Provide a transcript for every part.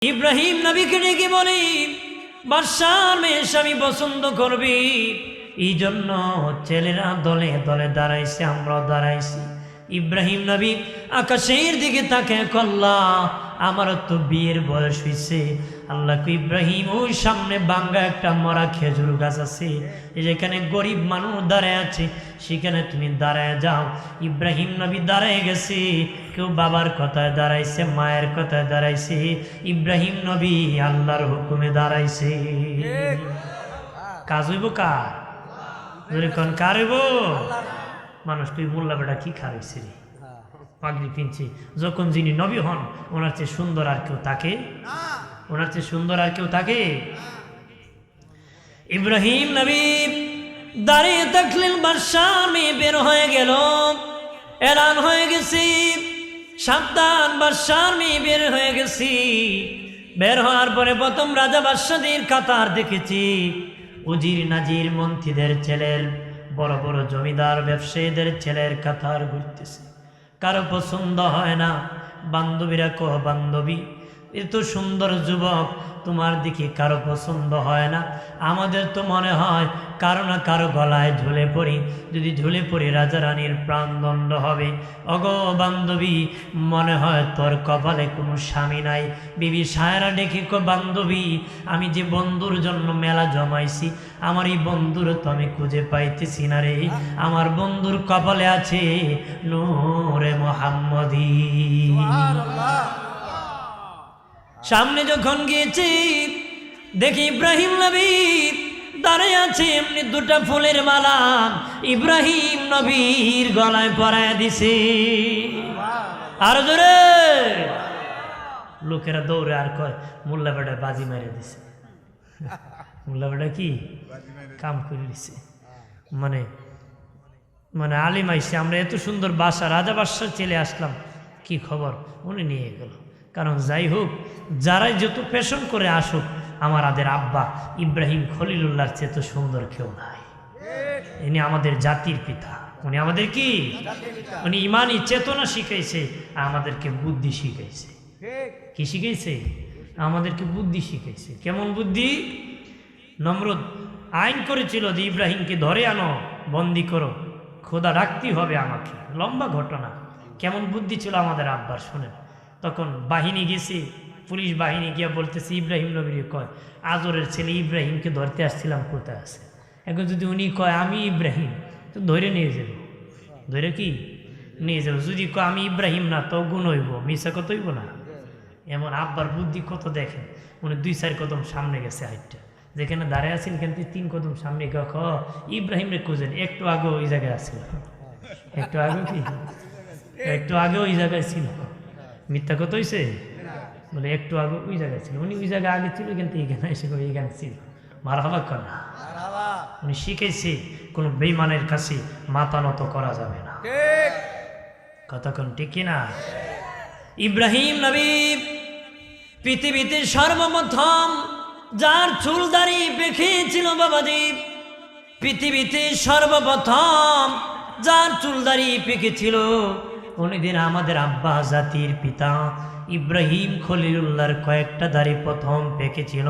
ইব্রাহিম নবীকে ডেকে বলি বাদশার মেয়ে স্বামী পছন্দ করবি, এই জন্য ছেলেরা দলে দলে দাঁড়াইছে, আমরাও দাঁড়াইছি। ইব্রাহিম নবী আকাশের দিকে তাকে কল্লা, আমার তো বিয়ের বয়স হয়েছে। আল্লাহ ইব্রাহিম ওই সামনে বাঙ্গা একটা মরা খেজুর গাছ আছে, যেখানে গরিব মানুষ দাঁড়ায় আছে, সেখানে তুমি দাঁড়ায় যাও। ইব্রাহিম নবী দাঁড়ায় গেছে, কেউ বাবার কথায় দাঁড়াইছে, মায়ের কথায় দাঁড়াইছে, ইব্রাহিম নবী আল্লাহর হুকুমে দাঁড়াইছে। কাজ হইব কার? কোন কার হইব? মানুষ তুই মোল্লা বেটা কি খারাইছে রে, পাগড়ি পিনছে। যখন যিনি নবী হন ওনার চেয়ে সুন্দর আর কেউ তাকে, ওনার চেয়ে সুন্দর আর কেউ তাকে। ইব্রাহিম নবী দাঁড়িয়ে থাকলেন, বাদশাহ মেয়ে বের হয়ে গেল, এলান হয়ে গেছি, সাবধান বাদশার মেয়ে বের হয়ে গেছি। বের হওয়ার পরে প্রথম রাজা বাদশাদের কাতার দেখেছি, উজির নাজির মন্ত্রীদের ছেলের, বড় বড় জমিদার ব্যবসায়ীদের ছেলের কাতার ঘুরতেছে। কারো পছন্দ হয় না, বান্ধবীরা কহ বান্ধবী এত সুন্দর যুবক তোমার দিকে কারো পছন্দ হয় না। আমাদের তো মনে হয় কারো না কারো গলায় ঝুলে পড়ি, যদি ঝুলে পড়ি রাজা রানীর প্রাণদণ্ড হবে। অগো বান্ধবী, মনে হয় তোর কপালে কোনো স্বামী নাই। বিবি সায়রা ডেকে কো বান্ধবী, আমি যে বন্ধুর জন্য মেলা জমাইছি, আমার এই বন্ধুর তো আমি খুঁজে পাইতেছি না রে। আমার বন্ধুর কপালে আছে নূরে মুহাম্মদী। সামনে যখন গিয়েছি দেখি ইব্রাহিম নবী দাঁড়িয়ে আছে, এমনি দুটা ফুলের মালা ইব্রাহিম নবীর গলায় পরায় দিছে। আর জোরে লোকেরা দৌড়ে আর কয় মোল্লা বেটা বাজি মেরে দিছে। মোল্লা বেটা কি কাম করে দিছে, মানে মানে আলিম আইসে, আমরা এত সুন্দর বাসা, রাজা বাসার চলে আসলাম, কি খবর উনি নিয়ে গেল। কারণ যাই হোক, যারাই যত পেশন করে আসুক, আমার আদের আব্বা ইব্রাহিম খলিলুল্লাহর চেয়ে তো সুন্দর কেউ নাই। ইনি আমাদের জাতির পিতা, উনি আমাদের কি, উনি ইমানি চেতনা শিখাইছে, আমাদেরকে বুদ্ধি শিখাইছে। কি শিখাইছে? আমাদেরকে বুদ্ধি শিখাইছে। কেমন বুদ্ধি? নমরুদ আইন করেছিল যে ইব্রাহিমকে ধরে আনো, বন্দি করো, খোদা রাখতেই হবে আমাকে। লম্বা ঘটনা। কেমন বুদ্ধি ছিল আমাদের আব্বার শোনেন। তখন বাহিনী গেছে, পুলিশ বাহিনী গিয়া বলতেছে ইব্রাহিম নবীর কয় আজরের ছেলে ইব্রাহিমকে ধরতে আসছিলাম, কোথায় আছে? এখন যদি উনি কয় আমি ইব্রাহিম, তো ধরে নিয়ে যাব, ধরে কি নিয়ে যাব। যদি কয় আমি ইব্রাহিম না, তো গুণ হইব, মিশা কত হইব না। এমন আব্বার বুদ্ধি কত দেখেন। উনি 2-4 কদম সামনে গেছে, হাইটটা যেখানে দাঁড়ায় আছেন এখান থেকে 3 কদম সামনে গ ইব্রাহিম রে খুঁজেন। একটু আগে ওই জায়গায় আছিল, একটু আগে কি, একটু আগে ওই জায়গায় ছিল। মিথ্যা কত হয়েছে বলে, একটু আগে ওই জায়গায় ছিল। উনি ওই জায়গায় আগে ছিল, কিন্তু এখানে এসে এখানে ছিল। মারহাবা কর না। উনি শিখেছে কোনো বেঈমানের কাছে মাথা নত করা যাবে না। কতক্ষণ ঠিক কিনা? ইব্রাহিম নবী পৃথিবীতে সর্বপ্রথম যার চুল দাড়ি পেকেছিল বাবাজি, পৃথিবীতে সর্বপ্রথম যার চুল দাড়ি পেকেছিল উনি দিন আমাদের আব্বা জাতির পিতা ইব্রাহিম খলিলুল্লাহর কয়েকটা দাড়ি প্রথম পেকেছিল।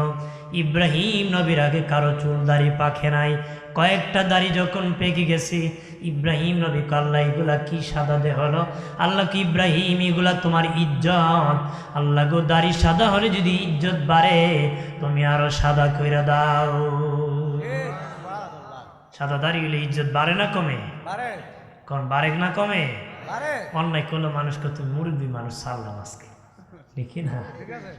ইব্রাহিম নবীর আগে কারো চুল দাড়ি পাকে নাই। কয়েকটা দাড়ি যখন পেকে গেছে, ইব্রাহিম নবী আল্লাহ এগুলা কি সাদা দে হলো? আল্লাহ কি ইব্রাহিম এগুলা তোমার ইজ্জত। আল্লাহ গো দাড়ি সাদা হলে যদি ইজ্জত বাড়ে, তুমি আরো সাদা কইরা দাও। সাদা দাড়ি হলে ইজ্জত বাড়ে না কমে? কোন বাড়ে না কমে? অন্যায় করলো মানুষকে তুমি মুরব্বী মানুষ সারলাম আজকে, দেখি না?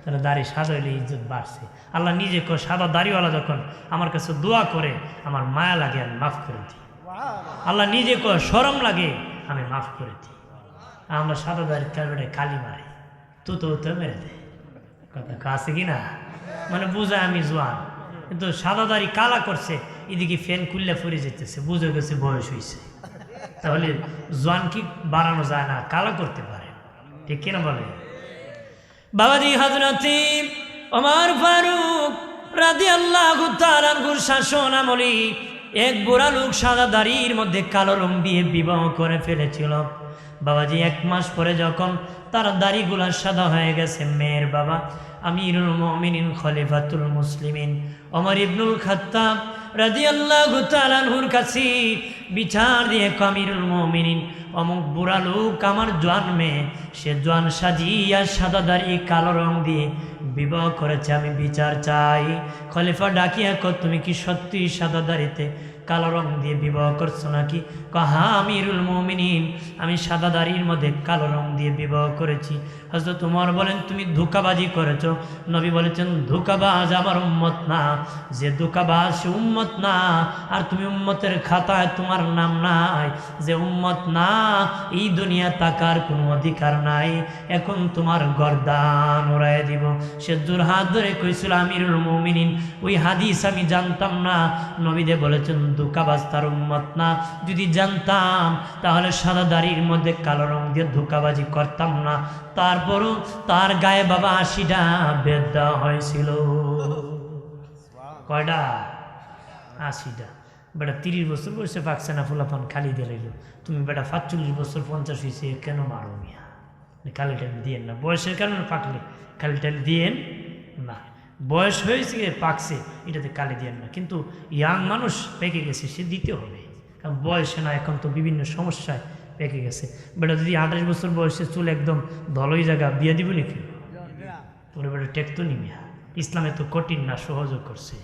তাহলে দাড়ি সাদা হইলে ইজ্জত বাড়ছে। আল্লাহ নিজে সাদা দাড়িওয়ালা যখন আমার কাছে দোয়া করে, আমার মায়া লাগে, আমি মাফ করে দিই। আল্লাহ নিজে শরম লাগে, আমি মাফ করে দিই। আমরা সাদা দাড়ি কালি মারি, তো মেরে দেয়। কথা আছে কি না? মানে বুঝায় আমি জোয়ান, কিন্তু সাদা দাড়ি কালা করছে, এদিকে ফ্যান খুললে ফুরে যেতেছে, বুঝে গেছে বয়স হয়েছে। তাহলে জোয়ান কি বাড়ানো যায় না, কালা করতে পারে, ঠিক কিনা বলে? বাবাজি হযরতে ওমর ফারুক রাদিয়াল্লাহু তাআলা আনহুর শাসন আমলে এক বুড়া লোক সাদা দাড়ির মধ্যে কালো রং দিয়ে বিবাহ করে ফেলেছিল। বাবাজি 1 মাস পরে যখন তার দাড়িগুলা সাদা হয়ে গেছে, মেয়ের বাবা আমিরুল মুমিনিন খলিফাতুল মুসলিমিন ওমর ইবনুল খাত্তাব রাদিয়াল্লাহু তাআলা আনহুর কাছে বিচার দিয়ে আমিরুল মুমিনিন অমুক বুড়া লোক আমার জোয়ান মেয়ে, সে জোয়ান সাজিয়া সাদা দাড়ি কালো রং দিয়ে বিবাহ করেছে, আমি বিচার চাই। খলিফা ডাকিয়া কো তুমি কি সত্যি সাদা দাড়িতে কালো রং দিয়ে বিবাহ করছো নাকি? হ্যাঁ আমিরুল মুমিনিন, আমি সাদা দাড়ির মধ্যে কালো রং দিয়ে বিবাহ করেছি। হযরত ওমর বলেন তুমি ধোঁকাবাজি করেছ। নবী বলেছেন ধোঁকাবাজ আমার উম্মত না, যে ধোঁকাবাজ সে উম্মত না, আর তুমি উম্মতের খাতায় তোমার নাম নাই। যে উম্মত না এই দুনিয়া তাকার কোনো অধিকার নাই, এখন তোমার গর্দান উড়াইয়া দিব। সে দুরহাত ধরে কইছিল আমিরুল মুমিনিন ওই হাদিস আমি জানতাম না, নবীদে বলেছেন ধোঁকাবাজ তার উম্মত না। যদি জানতাম তাহলে সাদা দাড়ির মধ্যে কালো রং দিয়ে ধোঁকাবাজি করতাম না। তারপরও তার গায়ে বাবা 80টা বেদ দেওয়া হয়েছিল। কয়টা? 80টা। বেটা 30 বছর বয়সে পাকছে না, ফুলাফান খালি দিয়ে লাইল। তুমি বেটা 45 বছর 50 হয়েছে কেন মারো মিয়া? খালি টালি দিয়েন না, বয়সের কারণে পাকলে খালি টালি দিয়েন না। বয়স হয়েছে পাকছে এটাতে কালি দিয়েন না, কিন্তু ইয়াং মানুষ পেকে গেছে সে দিতে হবে, কারণ বয়সে না, এখন তো বিভিন্ন সমস্যায় পেকে গেছে। বেটা যদি 28 বছর বয়সে চুল একদম ধলই জায়গা বিয়ে দিব নাকি? তোর বেটা টেকতো নি মিয়া। ইসলামে তো কঠিন না, সহজও করছে,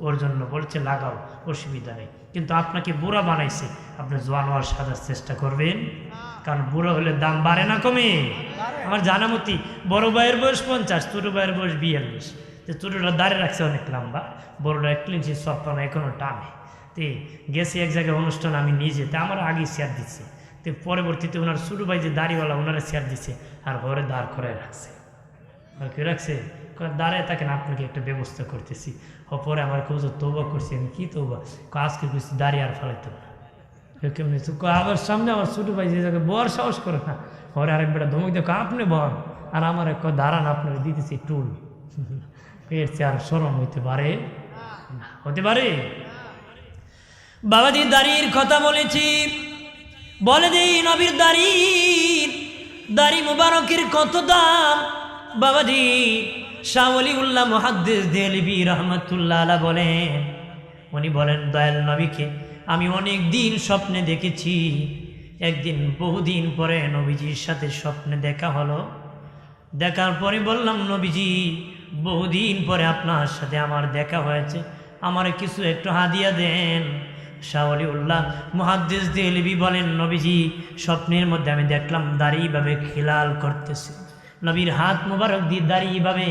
ওর জন্য বলছে লাগাও, অসুবিধা নেই। কিন্তু আপনাকে বুড়া বানাইছে, আপনি জোয়ান হওয়ার সাজার চেষ্টা করবেন, কারণ বুড়ো হলে দাম বাড়ে না কমে? আমার জানামতি বড় ভাইয়ের বয়স 50, ছোট ভাইয়ের বয়স 42। তো ছোটোটা দাঁড়িয়ে রাখছে অনেক লম্বা, বড়টা 1 ইঞ্চি সপ্তাহ এখনও টানে। তো গেছে এক জায়গায় অনুষ্ঠান, আমি নিজে তো আমার আগেই শেয়ার দিচ্ছে, তো পরবর্তীতে ওনার ছোটো ভাই যে দাড়িওয়ালা ওনারা শেয়ার দিচ্ছে, আর ঘরে দাঁড় করে রাখছে। আর কি রাখছে? দাঁড়ায় থাকেন, আপনাকে একটা ব্যবস্থা করতেছি। পরে আমার কেউ তৌবা করছি, আমি কি তৌবা? আজকে কিছু দাঁড়িয়ে আর ফেলাইতে না কেমনি। আবার সামনে আমার ছোটো ভাই যে জায়গায় বর সাহস করে না, ঘরে আরেক বেটা ধমক দেখো আপনি বল, আর আমার এক দাঁড়ান আপনাকে দিতেছি টুল। এর চেয়ে আর শরম হইতে পারে না, হতে পারে? বাবাজি দাড়ির কথা বলেছি, বলে দিই নবীর দাড়ি মুবারকের কত দাম। বাবাজি শাহ ওলিউল্লাহ মুহাদ্দিস দেহলভী রহমাতুল্লাহ আলাইহি বলেন, উনি বলেন দয়াল নবীকে আমি অনেক দিন স্বপ্নে দেখেছি। একদিন বহুদিন পরে নবীজির সাথে স্বপ্নে দেখা হলো। দেখার পরে বললাম নবীজি বহুদিন পরে আপনার সাথে আমার দেখা হয়েছে, আমার কিছু একটু হাদিয়া দেন। শাহ ওলিউল্লাহ মুহাদ্দিস দেহলভী বলেন নবীজি স্বপ্নের মধ্যে আমি দেখলাম দাড়ি এইভাবে খিলাল করতেছে, নবীর হাত মুবারক দিয়ে দাড়ি এইভাবে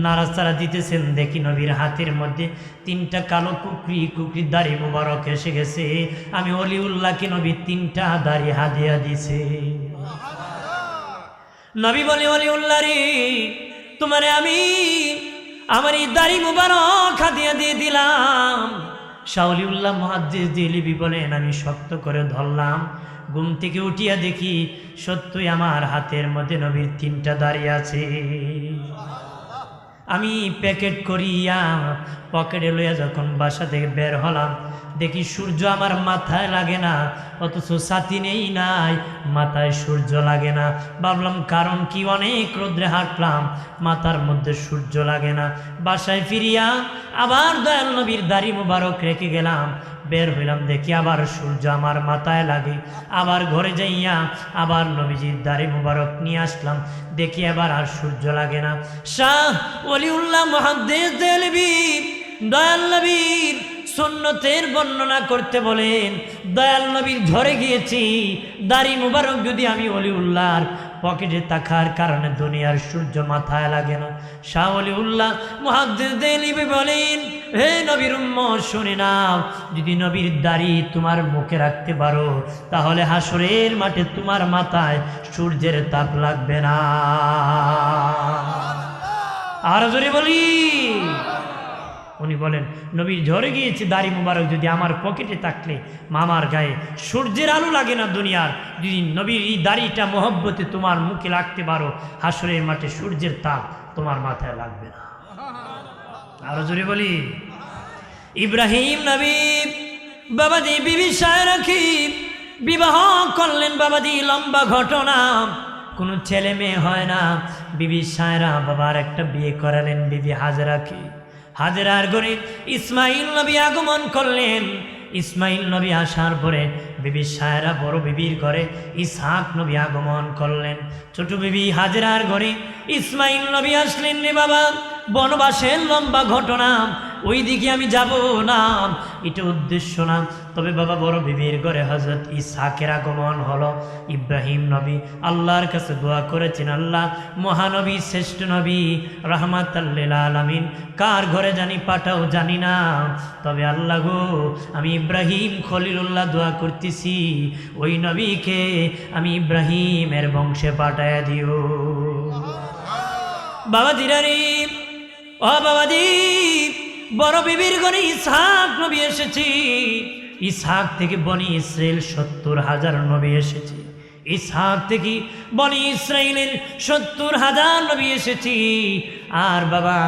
নাড়াচাড়া দিতেছেন। দেখি নবীর হাতের মধ্যে 3টা কালো কুকরি দাড়ি মুবারক এসে গেছে। আমি ওলিউল্লাহকে নবী 3টা দাড়ি হাদিয়া দিছে। নবী বলে ওলিউল্লাহ রে তোমারে আমি আমার এই দাড়ি মুবারক হাদিয়া দিয়ে দিলাম। শাহ ওলিউল্লাহ মুহাদ্দিস দেহলভী বলেন আমি শক্ত করে ধরলাম, ঘুম থেকে উঠিয়া দেখি সত্যই আমার হাতের মধ্যে নবীর 3টা দাড়ি আছে। আমি প্যাকেট করিয়া পকেটে লইয়া যখন বাসা থেকে বের হলাম, দেখি সূর্য আমার মাথায় লাগে না, অথচ ছাতি নেই নাই, মাথায় সূর্য লাগে না। ভাবলাম কারণ কি, অনেক রোদ্রে হাঁটলাম, মাথার মধ্যে সূর্য লাগে না। বাসায় ফিরিয়া আবার দয়াল নবীর দাড়ি মুবারক রেখে গেলাম, বের হইলাম, দেখি আবার সূর্য আমার মাথায় লাগে। আবার ঘরে যাইয়া আবার নবীজির দাড়ি মুবারক নিয়ে আসলাম, দেখি আবার আর সূর্য লাগে না। শাহ ওলিউল্লাহ মুহাদ্দিস দেহলভী দয়াল নবীর সুন্নতের বর্ণনা করতে বলেন, দয়াল নবীর ঝরে গিয়েছি দাড়ি মুবারক যদি আমি ওলিউল্লাহর পকেটে থাকার কারণে দুনিয়ার সূর্য মাথায় লাগে না। শাহ ওলিউল্লাহ মুহাদ্দিস দেহলভী বলেন হে নবীর উম্মত শুনে নাও, যদি নবীর দাড়ি তোমার মুখে রাখতে পারো তাহলে হাসরের মাঠে তোমার মাথায় সূর্যের তাপ লাগবে না। আর জোরে বলি। উনি বলেন নবীর ঝরে গিয়েছে দাড়ি মুবারক যদি আমার পকেটে থাকলে মামার গায়ে সূর্যের আলো লাগে না দুনিয়ার। যদি নবীর এই দাড়িটা মহব্বতে তোমার মুখে রাখতে পারো হাসরের মাঠে সূর্যের তাপ তোমার মাথায় লাগবে না। আরো জোরে বলি। ইব্রাহিম নবী বাবাজি বিবি সায়রাকে বিবাহ করলেন। বাবাজি লম্বা ঘটনা, কোনো ছেলে মেয়ে হয় না, বিবি সায়রা বাবার একটা বিয়ে করালেন বিবি হাজেরাকে। হাজেরার ঘরে ইসমাইল নবী আগমন করলেন। ইসমাইল নবী আসার পরে বিবি সায়রা বড় বিবির ঘরে ইসহাক নবী আগমন করলেন। ছোট বিবি হাজেরার ঘরে ইসমাইল নবী আসলেন। রে বাবা, বনবাসের লম্বা ঘটনা, ওই দিকে আমি যাব না, এটা উদ্দেশ্য না। তবে বাবা বড় বিবির ঘরে হযরত ইসহাকের আগমন হলো। ইব্রাহিম নবী আল্লাহর কাছে দোয়া করেছেন, আল্লাহ মহানবী শ্রেষ্ঠ নবী রাহমাতাল লিল আলামিন কার ঘরে জানি পাঠাও জানি না, তবে আল্লাহ গো আমি ইব্রাহিম খলিলুল্লাহ দোয়া করতেছি, ওই নবীকে আমি ইব্রাহিমের বংশে পাঠায়া দিও। বাবাজিরা রে, ও বাবাজি, বড় বিবির ঘরে ইসহাক নবী এসেছি। ইসহাক থেকে বনি ইসরাইল 70,000 নবী এসেছে। ইসহাক থেকে বনি ইসরাইলের 70,000 নবী এসেছি। আর বাবা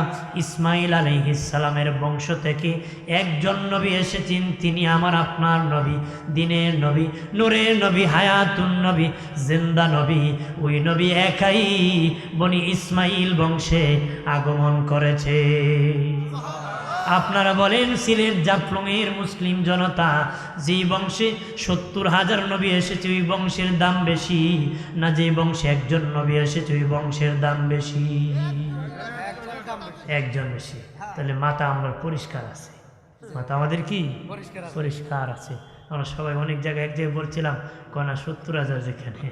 ইসমাইল আলাইহিস সালামের বংশ থেকে একজন নবী এসেছেন, তিনি আমার আপনার নবী, দিনের নবী, নূরের নবী, হায়াতুন নবী, জিন্দা নবী। ওই নবী একাই বনি ইসমাইল বংশে আগমন করেছে। আপনারা বলেন সিলেট জাফলংয়ের মুসলিম জনতা, যে বংশে 70,000 নবী এসেছে ওই বংশের দাম বেশি, না যে বংশে একজন নবী এসেছে ওই বংশের দাম বেশি? একজন বেশি। তাহলে মাথা আমরা পরিষ্কার আছে, মাথা আমাদের কি পরিষ্কার আছে। আমরা সবাই অনেক জায়গায় এক জায়গায় বলছিলাম কনা 70,000 যেখানে,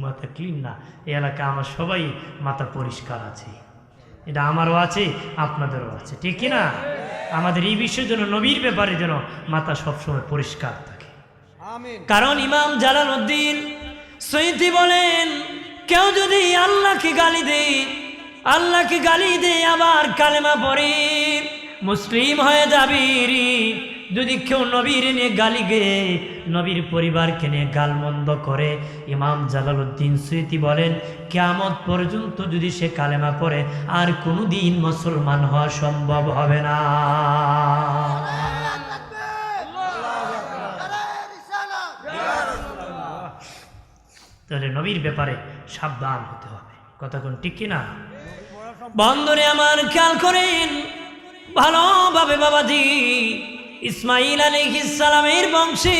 মাথা ক্লিন না। এই এলাকা আমার সবাই মাথা পরিষ্কার আছে, এটা আমারও আছে আপনাদেরও আছে, ঠিক কিনা? আমাদের এই বিষয়ের জন্য নবীর ব্যাপারে যেন মাথা সবসময় পরিষ্কার থাকে। কারণ ইমাম জালালউদ্দিন সৈয়দি বলেন, কেউ যদি আল্লাহকে গালি দেয় আবার কালেমা পড়ে মুসলিম হয়ে যাবে। যদি কেউ নবীর নিয়ে গালি গেয়ে নবীর পরিবারকে নিয়ে গালমন্দ করে, ইমাম জালালউদ্দিন সৈয়দি বলেন কিয়ামত পর্যন্ত যদি সে কালেমা পড়ে আর কোনোদিন মুসলমান হওয়া সম্ভব হবে না। তাহলে নবীর ব্যাপারে সাবধান হতে হবে, কথা কোন ঠিক কিনা? বন্ধুরে আমার খেয়াল করেন ভালোভাবে বাবাজি, ইসমাইল আলাইহিস সালামের বংশে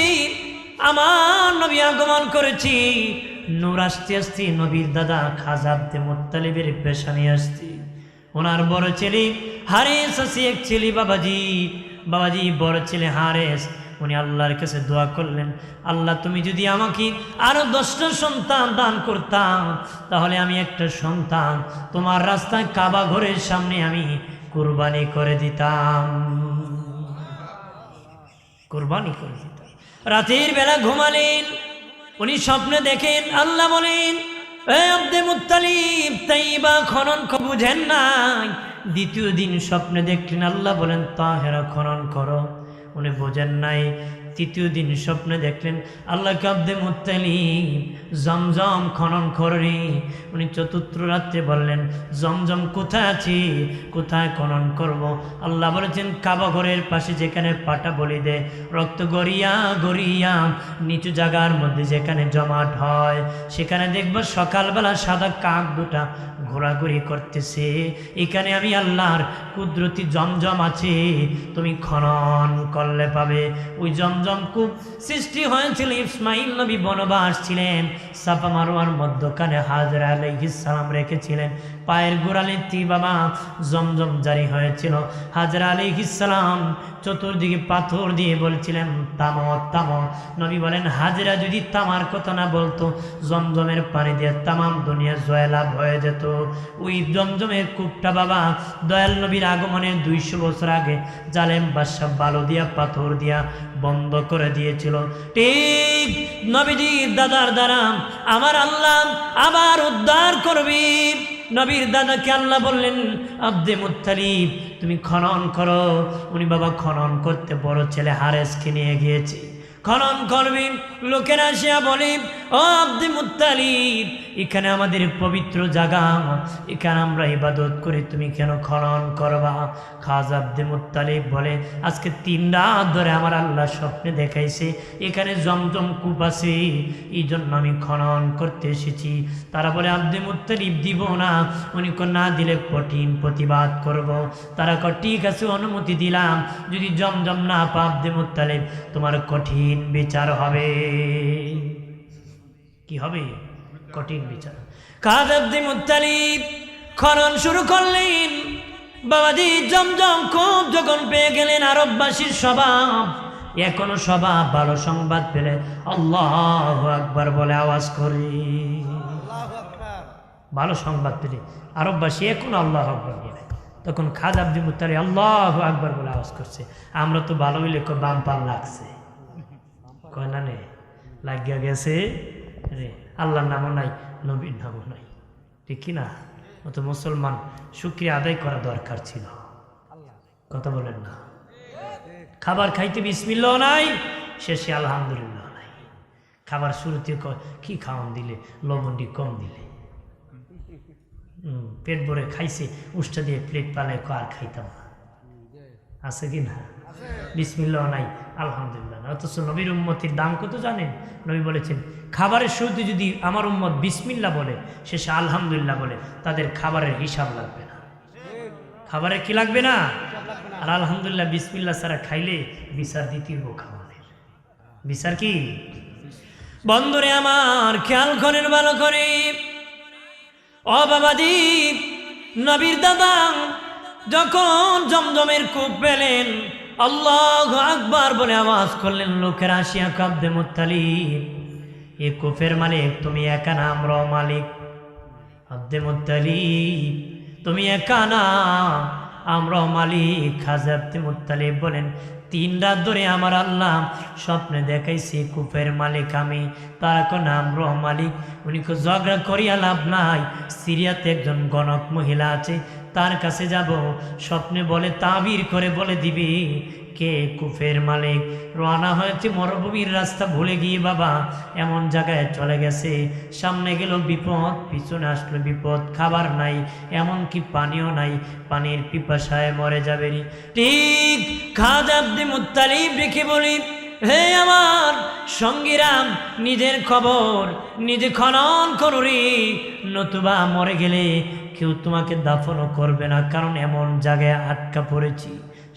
আমার নবী আগমন করেছি। নূর আস্তে আস্তে নবীর দাদা খাজা আব্দে মুত্তালিবের পেশানি আসছে। ওনার বড় ছেলে হারেস আছে, এক ছেলে বাবাজি বড় ছেলে হারেস, উনি আল্লাহর কাছে দোয়া করলেন, আল্লাহ তুমি যদি আমাকে আরো 10টা সন্তান দান করতাম, তাহলে আমি একটা সন্তান তোমার রাস্তায় কাবা ঘরের সামনে আমি কুরবানি করে দিতাম। রাতের বেলা ঘুমালেন, উনি স্বপ্নে দেখেন, আল্লাহ বলেন আব্দে মুত্তালিব তাইবা খনন বুঝেন নাই। দ্বিতীয় দিন স্বপ্নে দেখলেন, আল্লাহ বলেন তাহেরা খনন করো, উনি বোঝেন নাই। তৃতীয় দিন স্বপ্নে দেখলেন, আল্লাহ আব্দে মুত্তালিব জমজম খনন করে। উনি চতুর্থ রাত্রে বললেন, জমজম কোথায় আছে, কোথায় খনন করব? আল্লাহ বলেছেন কাবা ঘরের পাশে যেখানে পাটা বলি দেয়, রক্ত গড়িয়া গড়িয়া নিচু জায়গার মধ্যে যেখানে জমাট হয়, সেখানে দেখবো সকালবেলা সাদা কাক দুটা ঘোরাঘুরি করতেছে। এখানে আমি আল্লাহর কুদরতি জমজম আছে, তুমি খনন করলে পাবে। ওই জমজম কূপ সৃষ্টি হয়েছিল, ইসমাইল নবী বনবাস ছিলেন, সাফা মারওয়ার মধ্যখানে হাজরা আলাইহিস সালাম রেখেছিলেন, পায়ের গোড়ালিতে বাবা জমজম জারি হয়েছিল। হাজরা আলাইহিস সালাম চতুর্দিকে পাথর দিয়ে বলছিলেন তামো তামো। নবী বলেন হাজরা যদি তামার কথা না বলতো, জমজমের পানি দিয়ে তামাম দুনিয়া জয়লাভ হয়ে যেত। ওই জমজমের কূপটা বাবা দয়াল নবীর আগমনের 200 বছর আগে জালেম বাদশা বালু দিয়া পাথর দিয়া বন্ধ করে দিয়েছিল। ঠিক নবীজির দাদার দ্বারা আমার আল্লাহ আবার উদ্ধার করবে। নবীর দাদাকে আল্লাহ বললেন আব্দে মুত্তালিব তুমি খনন করো। উনি বাবা খনন করতে বড় ছেলে হারেসকে নিয়ে গিয়েছে, খনন করবেন। লোকেরা আসিয়া বলে ও আব্দুল মুত্তালিব, এখানে আমাদের পবিত্র জায়গা, এখানে আমরা ইবাদত করি, তুমি কেন খনন করবা? খাজা আব্দুল মুত্তালিব বলে, আজকে 3 রাত ধরে আমার আল্লাহ স্বপ্নে দেখাইছে এখানে জমজম কূপ আছে, এই জন্য আমি খনন করতে এসেছি। তারা বলে আব্দুল মুত্তালিব দিব না, উনি না দিলে কঠিন প্রতিবাদ করব। তারা ঠিক আছে অনুমতি দিলাম, যদি জমজম না পা আব্দুল মুত্তালিব তোমার কঠিন বিচার হবে। কি হবে? কঠিন বিচার। খাজা আব্দুল মুত্তালিব খনন শুরু করলেন। বাবাজি জমজম খুব যখন পেয়ে গেলেন, আরববাসীর স্বভাব, এখনো স্বভাব ভালো সংবাদ পেলে আল্লাহু আকবার বলে আওয়াজ করি। ভালো সংবাদ পেলে আরববাসী এখনো আল্লাহু আকবার বলে। তখন খাজা আব্দুল মুত্তালিব আল্লাহু আকবার বলে আওয়াজ করছে। আমরা তো ভালো হইলে বাম পাল লাগছে, কয় না নে লাগিয়া গেছে রে, আল্লাহর নামও নাই, নবীর নামও নাই, ঠিক কিনা? ও তো মুসলমান, শুকরিয়া আদায় করা দরকার ছিল। কথা বলেন না? খাবার খাইতে বিসমিল্লাহ নাই, শেষে আলহামদুলিল্লাহ নাই। খাবার শুরুতে কি খাওয়ান দিলে, লবণটি কম দিলে, পেট ভরে খাইছে, উষ্টা দিয়ে প্লেট পালায় আর খাইতাম না, আছে কি না? বিসমিল্লাহ নাই, আলহামদুলিল্লাহ না। অথচ নবীর উম্মতির দাম কত জানেন? নবী বলেছেন, খাবারের শুরুতে যদি আমার উম্মত বিসমিল্লাহ বলে, শেষে আলহামদুলিল্লাহ বলে, তাদের খাবারের হিসাব লাগবে না। খাবারের কি লাগবে না? আর আলহামদুলিল্লাহ বিসমিল্লাহ ছাড়া খাইলে বিচার দ্বিতীয় খাবারের বিচার কি? বন্ধুরে আমার খেয়াল করেন ভালো করে, ও বাবাজি, নবীর দাদা যখন জমজমের কূপ পেলেন, আল্লাহু আকবার বলে আওয়াজ করলেন। লোকের আসিয়া আব্দুল মুত্তালিব, এ কূপের মালিক তুমি একা না, আমরাও মালিক। আব্দুল মুত্তালিব তুমি একা না, আমরাও মালিক। খাজা আব্দুল মুত্তালিব বলেন, 3 রাত ধরে আমার আল্লাহ স্বপ্নে দেখাইছি কূপের মালিক আমি, তারা কোন আমরাও মালিক। উনি ঝগড়া করিয়া লাভ নাই। সিরিয়াতে একজন গণক মহিলা আছে, তার কাছে যাব, স্বপ্নে বলে তাবির করে বলে দিবি কে কূপের মালিক। রওনা হয়েছে মরুভূমির রাস্তা ভুলে গিয়ে বাবা এমন জায়গায় চলে গেছে, সামনে গেল বিপদ, পিছনে আসলো বিপদ, খাবার নাই, এমনকি পানিও নাই, পানির পিপাসায় মরে যাবে। ঠিক খাজা আব্দুল মুত্তালিব রেখে বলি, হে আমার সঙ্গীরাম, নিজের খবর নিজে খনন করো রে, নতুবা মরে গেলে কেউ তোমাকে দাফনও করবে না, কারণ এমন জায়গায় আটকা পড়েছি।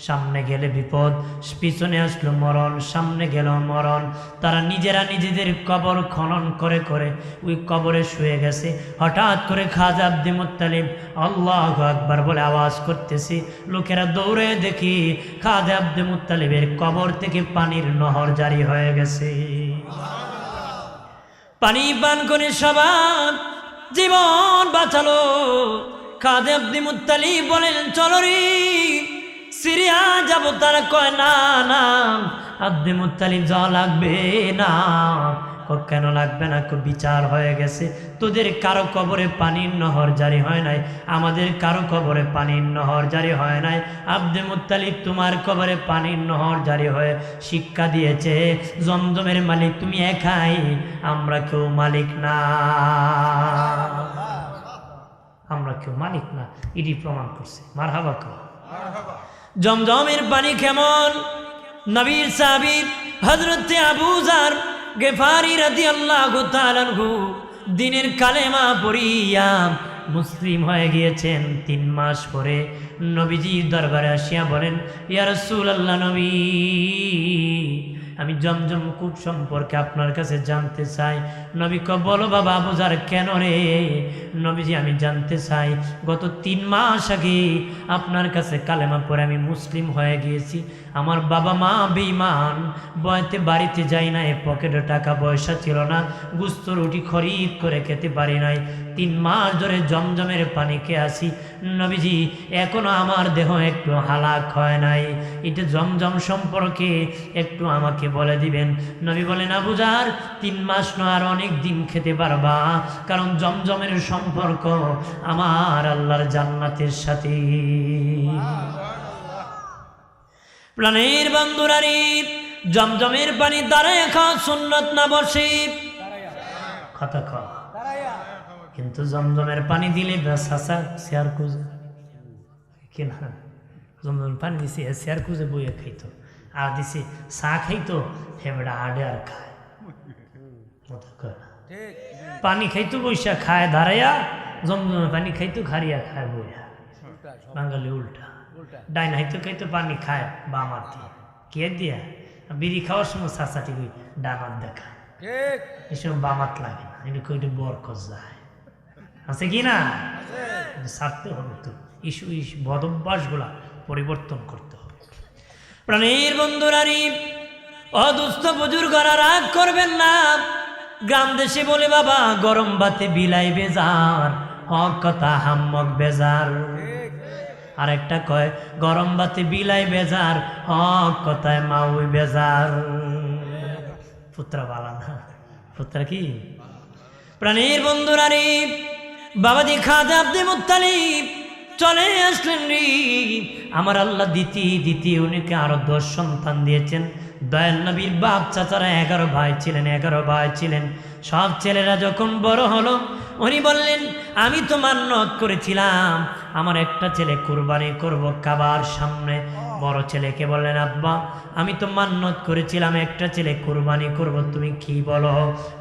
সামনে গেলে বিপদ, পিছনে আসলো মরণ, সামনে গেল মরণ। তারা নিজেরা নিজেদের কবর খনন করে করে ওই কবরে শুয়ে গেছে। হঠাৎ করে খাজা আব্দুল মুত্তালিব আল্লাহু আকবার বলে আওয়াজ করতেছে। লোকেরা দৌড়ে দেখি খাজা আব্দুল মুত্তালিবের কবর থেকে পানির নহর জারি হয়ে গেছে। পানি পান করে সবার জীবন বাঁচালো। খাজা আব্দুল মুত্তালিব বলেন, চলো রে সিরিয়া যাব। তারা কয় না না, আব্দুল মুত্তালিব যাওয়া লাগবে না। কেন লাগবে না? বিচার হয়ে গেছে, তোদের কারো কবরে পানির নহর জারি হয় নাই, আমাদের কারো কবরে পানির নহর জারি হয় নাই। আব্দুল মুত্তালিব তোমার কবরে পানির নহর জারি হয়ে শিক্ষা দিয়েছে, জমজমের মালিক তুমি একাই, আমরা কেউ মালিক না, আমরা কেউ মালিক না। এটি প্রমাণ করছে। মারহাবা কও। জমজমের পানি কেমন? নবীর সাহাবী হযরত আবু যার গিফারি রাদিয়াল্লাহু তাআলা আনহু দিনের কালেমা পড়িয়া মুসলিম হয়ে গিয়েছেন। 3 মাস পরে নবীজির দরবারে আসিয়া বলেন, ইয়া রাসূলুল্লাহ, নবী আমি জমজম কূপ সম্পর্কে আপনার কাছে জানতে চাই। নবী কয়, বলো বাবা আবু যার, কেন রে? নবীজি আমি জানতে চাই, গত 3 মাস আগে আপনার কাছে কালেমা পড়ে আমি মুসলিম হয়ে গিয়েছি। আমার বাবা মা বেঈমান, বয়তে বাড়িতে যাই নাই, পকেটে টাকা পয়সা ছিল না, গুস্ত রুটি খরিদ করে খেতে পারি নাই। 3 মাস ধরে জমজমের পানি খেয়ে আসি। নবীজি এখনো আমার দেহ একটু হালাক হয় নাই, এটা জমজম সম্পর্কে একটু আমাকে বলে দিবেন। নবী বলেন, আবু যার 3 মাস নয় আর অনেক দিন খেতে পারবা, কারণ জমজমের সম্পর্ক আমার আল্লাহর জান্নাতের সাথে। প্রাণের বন্ধুরানি, জমজমের পানি দাঁড়ায় খাওয়া সুন্নত না বসে? কথা ক। কিন্তু জমজমের পানি দিলে চাচা শেয়ার খুঁজে কিনা, জমজমের পানি দিছি শেয়ার খুঁজে বইয়ে খাইতো, আর দিছি চা খাইতো হেবেটা আডে আর খায়। পানি খাইতো বৈশা খায় দাঁড়াইয়া, জমজমের পানি খাইতো খারিয়া খায় বইয়া। বাঙালি উল্টা, ডাইন হাইতো খাইতো পানি খায় বামার দিয়ে, কে দিয়া বিড়ি খাওয়ার সময় চাচাটি কই ডানার দেখায়, এই সময় বামাত লাগে না, এটা কইটা বরকত যায়, আছে কি না? ছাড়তে হবে তো, বদভ্যাস গুলা পরিবর্তন করতে হবে। প্রাণের বন্ধুরানি, অদুস্থ বুজুর্গরা রাগ করবেন না। গ্রাম দেশে বলে বাবা গরম ভাতে বিলাই বেজার, হক কথা হাম্মক বেজার। আরেকটা কয় গরম ভাতে বিলাই বেজার, হক কথায় মাউই বেজার। পুত্রা বালা না, পুত্রা কি? প্রাণের বন্ধুরানি, বাবাজি খাজা আব্দুল মুত্তালিব চলে আসলেন রে। আমার আল্লাহ দিতি উনিকে আরো 10 সন্তান দিয়েছেন। দয়াল নবীর বাপ চাচারা 11 ভাই ছিলেন, 11 ভাই ছিলেন। সব ছেলেরা যখন বড় হলো, উনি বললেন আমি তো মান্নত করেছিলাম আমার একটা ছেলে কুরবানি করব কাবার সামনে। বড় ছেলেকে বললেন আব্বা আমি তো মান্নত করেছিলাম একটা ছেলে কুরবানি করব, তুমি কি বলো?